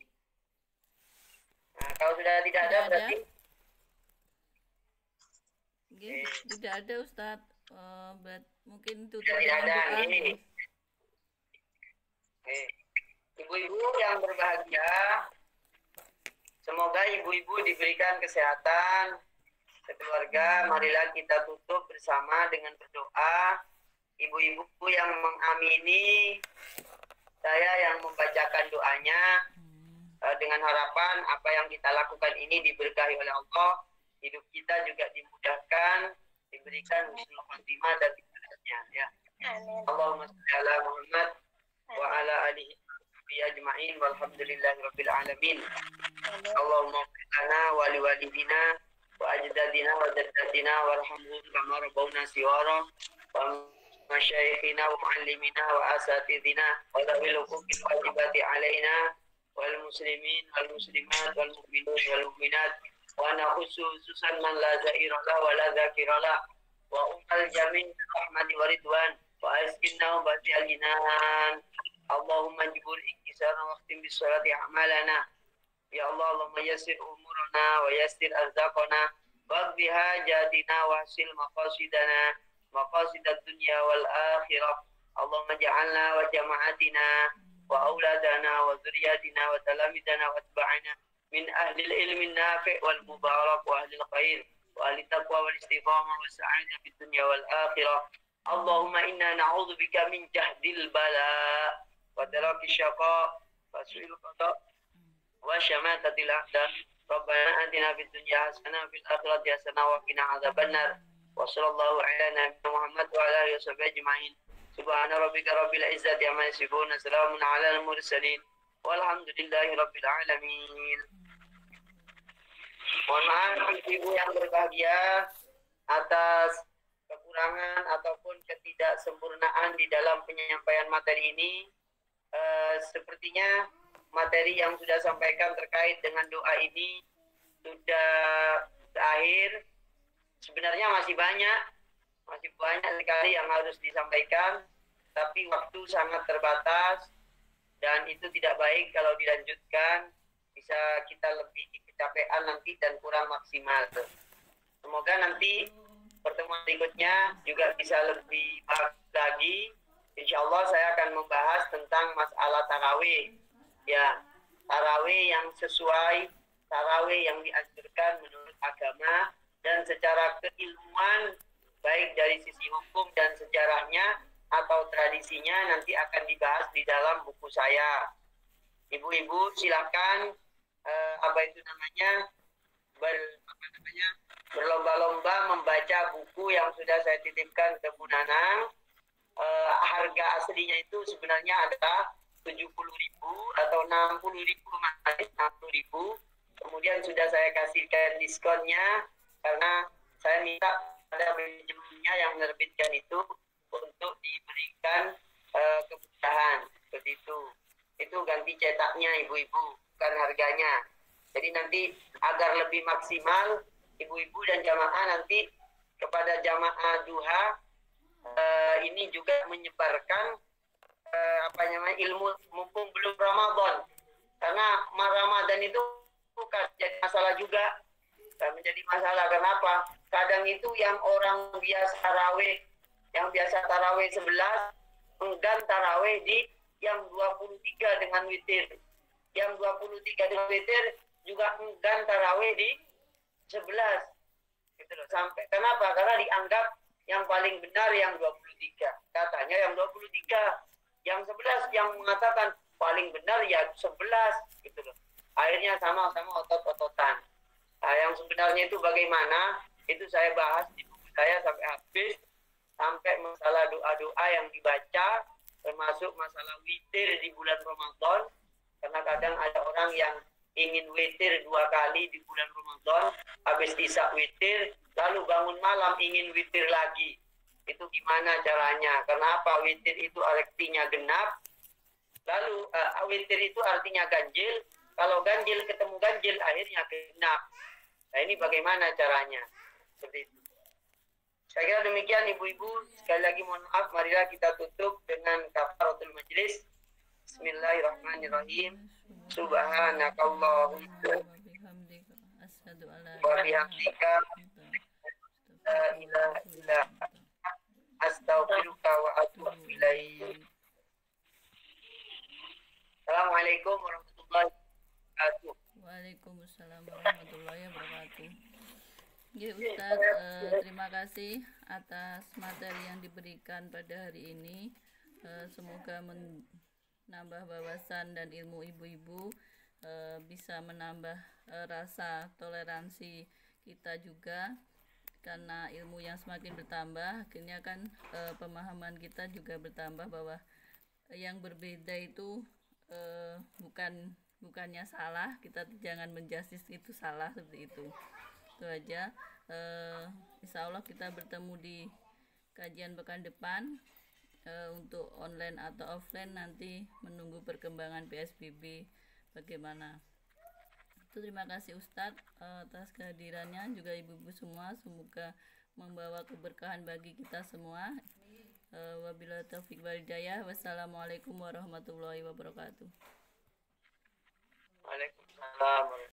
Nah, kalau sudah tidak ada berarti Oke, tidak ada Ustadz. Mungkin tutup tidak dengan ada doa. ini. Oke. Ibu-ibu yang berbahagia, semoga ibu-ibu diberikan kesehatan sekeluarga. Marilah kita tutup bersama dengan berdoa. Ibu-ibu yang mengamini, saya yang membacakan doanya dengan harapan apa yang kita lakukan ini diberkahi oleh Allah. Hidup kita juga dimudahkan, diberikan husnul khotimah dan hidayahnya ya. Amin. Allahumma shalli ala Muhammad wa ala alihi ajma'in walhamdulillahi rabbil alamin. Allahumma ighfir lana wa liwalidina wa ajdadina wa jaddatina warhamhum kama rabbawna shighara wa masyayikhina wa muallimina wa asatidina wa dhawil huquqil wajibati alaina wal muslimin wal muslimat wal mu'minin wal mu'minat wa khususan man la zaira la wa la zakira la wa umal jami' rahmati wa ridwan wa askinna wa bati alinan. Allahumma jibur ikisana wa khtim bis salati a'malana. Ya Allah, Allahumma yassir umurana wa yassir arzaqana wa qdi hajatina wa hasil maqasidana maqasidad dunya wal akhirah. Allahumma ja'alna wa jama'atina wa auladana wa dzurriyyatina wa talamidana wa atba'ana min ahli ilmi nafi' wal mubarak wa ahli khair wa ahli taqwa wal istiqamah wa sa'adah fid dunya wal akhirah. Allahumma inna na'udzubika min jahdil bala wa daraki syaqa wa su'il qada wa syamatatil a'da. Rabbana atina fid dunya hasanah wa fil akhirati hasanah wa qina adzabannar. Wa sallallahu ala nabiyyina Muhammad wa ala alihi washabbihi ajma'in. Subhana rabbika rabbil izzati amma yasifun, salamun ala al mursalin walhamdulillahi rabbil alamin. Mohon maaf ibu yang berbahagia atas kekurangan ataupun ketidaksempurnaan di dalam penyampaian materi ini. Sepertinya materi yang sudah sampaikan terkait dengan doa ini sudah berakhir. Sebenarnya masih banyak sekali yang harus disampaikan, tapi waktu sangat terbatas dan itu tidak baik kalau dilanjutkan, bisa kita lebih kecapean nanti dan kurang maksimal. Semoga nanti pertemuan berikutnya juga bisa lebih bagus lagi. Insya Allah saya akan membahas tentang masalah tarawih. Ya, tarawih yang sesuai, tarawih yang dianjurkan menurut agama dan secara keilmuan, baik dari sisi hukum dan sejarahnya atau tradisinya nanti akan dibahas di dalam buku saya. Ibu-ibu silakan berlomba-lomba membaca buku yang sudah saya titipkan ke Bu Nanang. Harga aslinya itu sebenarnya ada 70.000 atau 60.000, 60.000. Kemudian sudah saya kasihkan diskonnya karena saya minta pada manajemennya yang menerbitkan itu untuk diberikan kemudahan seperti itu. Itu ganti cetaknya ibu-ibu, bukan harganya. Jadi nanti agar lebih maksimal, ibu-ibu dan jamaah nanti kepada jamaah duha ini juga menyebarkan ilmu mumpung belum Ramadan. Karena Ramadan itu bukan jadi masalah juga. Menjadi masalah kenapa? Kadang itu yang orang biasa tarawih, yang biasa tarawih 11 enggan tarawih di yang 23 dengan witir. Yang 23 dengan witir juga enggan tarawih di 11. Gitu loh. Sampai kenapa? Karena dianggap yang paling benar yang 23. Katanya yang 23. Yang 11 yang mengatakan paling benar ya 11 gitu loh. Akhirnya sama-sama otot-ototan. Nah, yang sebenarnya itu bagaimana? Itu saya bahas di buku saya sampai habis, sampai masalah doa-doa yang dibaca, termasuk masalah witir di bulan Ramadan. Karena kadang ada orang yang ingin witir 2 kali di bulan Ramadan, habis isya witir, lalu bangun malam ingin witir lagi. Itu gimana caranya? Kenapa witir itu artinya genap? Lalu witir itu artinya ganjil. Kalau ganjil ketemu ganjil, akhirnya genap. Nah ini bagaimana caranya? Seperti itu. Saya kira demikian ibu-ibu. Sekali lagi mohon maaf, marilah kita tutup dengan kafaratul majlis. Bismillahirrahmanirrahim. Subhanakallahumma wa bihamdika la ilaha illa anta astaghfiruka wa atubu ilaik. Assalamualaikum warahmatullahi wabarakatuh. Waalaikumsalam warahmatullahi wabarakatuh. Ya Ustaz, terima kasih atas materi yang diberikan pada hari ini. Semoga menambah wawasan dan ilmu ibu-ibu, bisa menambah rasa toleransi kita juga karena ilmu yang semakin bertambah, akhirnya kan pemahaman kita juga bertambah bahwa yang berbeda itu bukannya salah, kita jangan menjustis itu salah seperti itu. Itu aja. Insya Allah kita bertemu di kajian pekan depan. Untuk online atau offline nanti menunggu perkembangan PSBB bagaimana. Itu terima kasih Ustadz atas kehadirannya, juga ibu-ibu semua, semoga membawa keberkahan bagi kita semua. Wabillahi taufiq wal hidayah. Wassalamualaikum warahmatullahi wabarakatuh. Waalaikumsalam.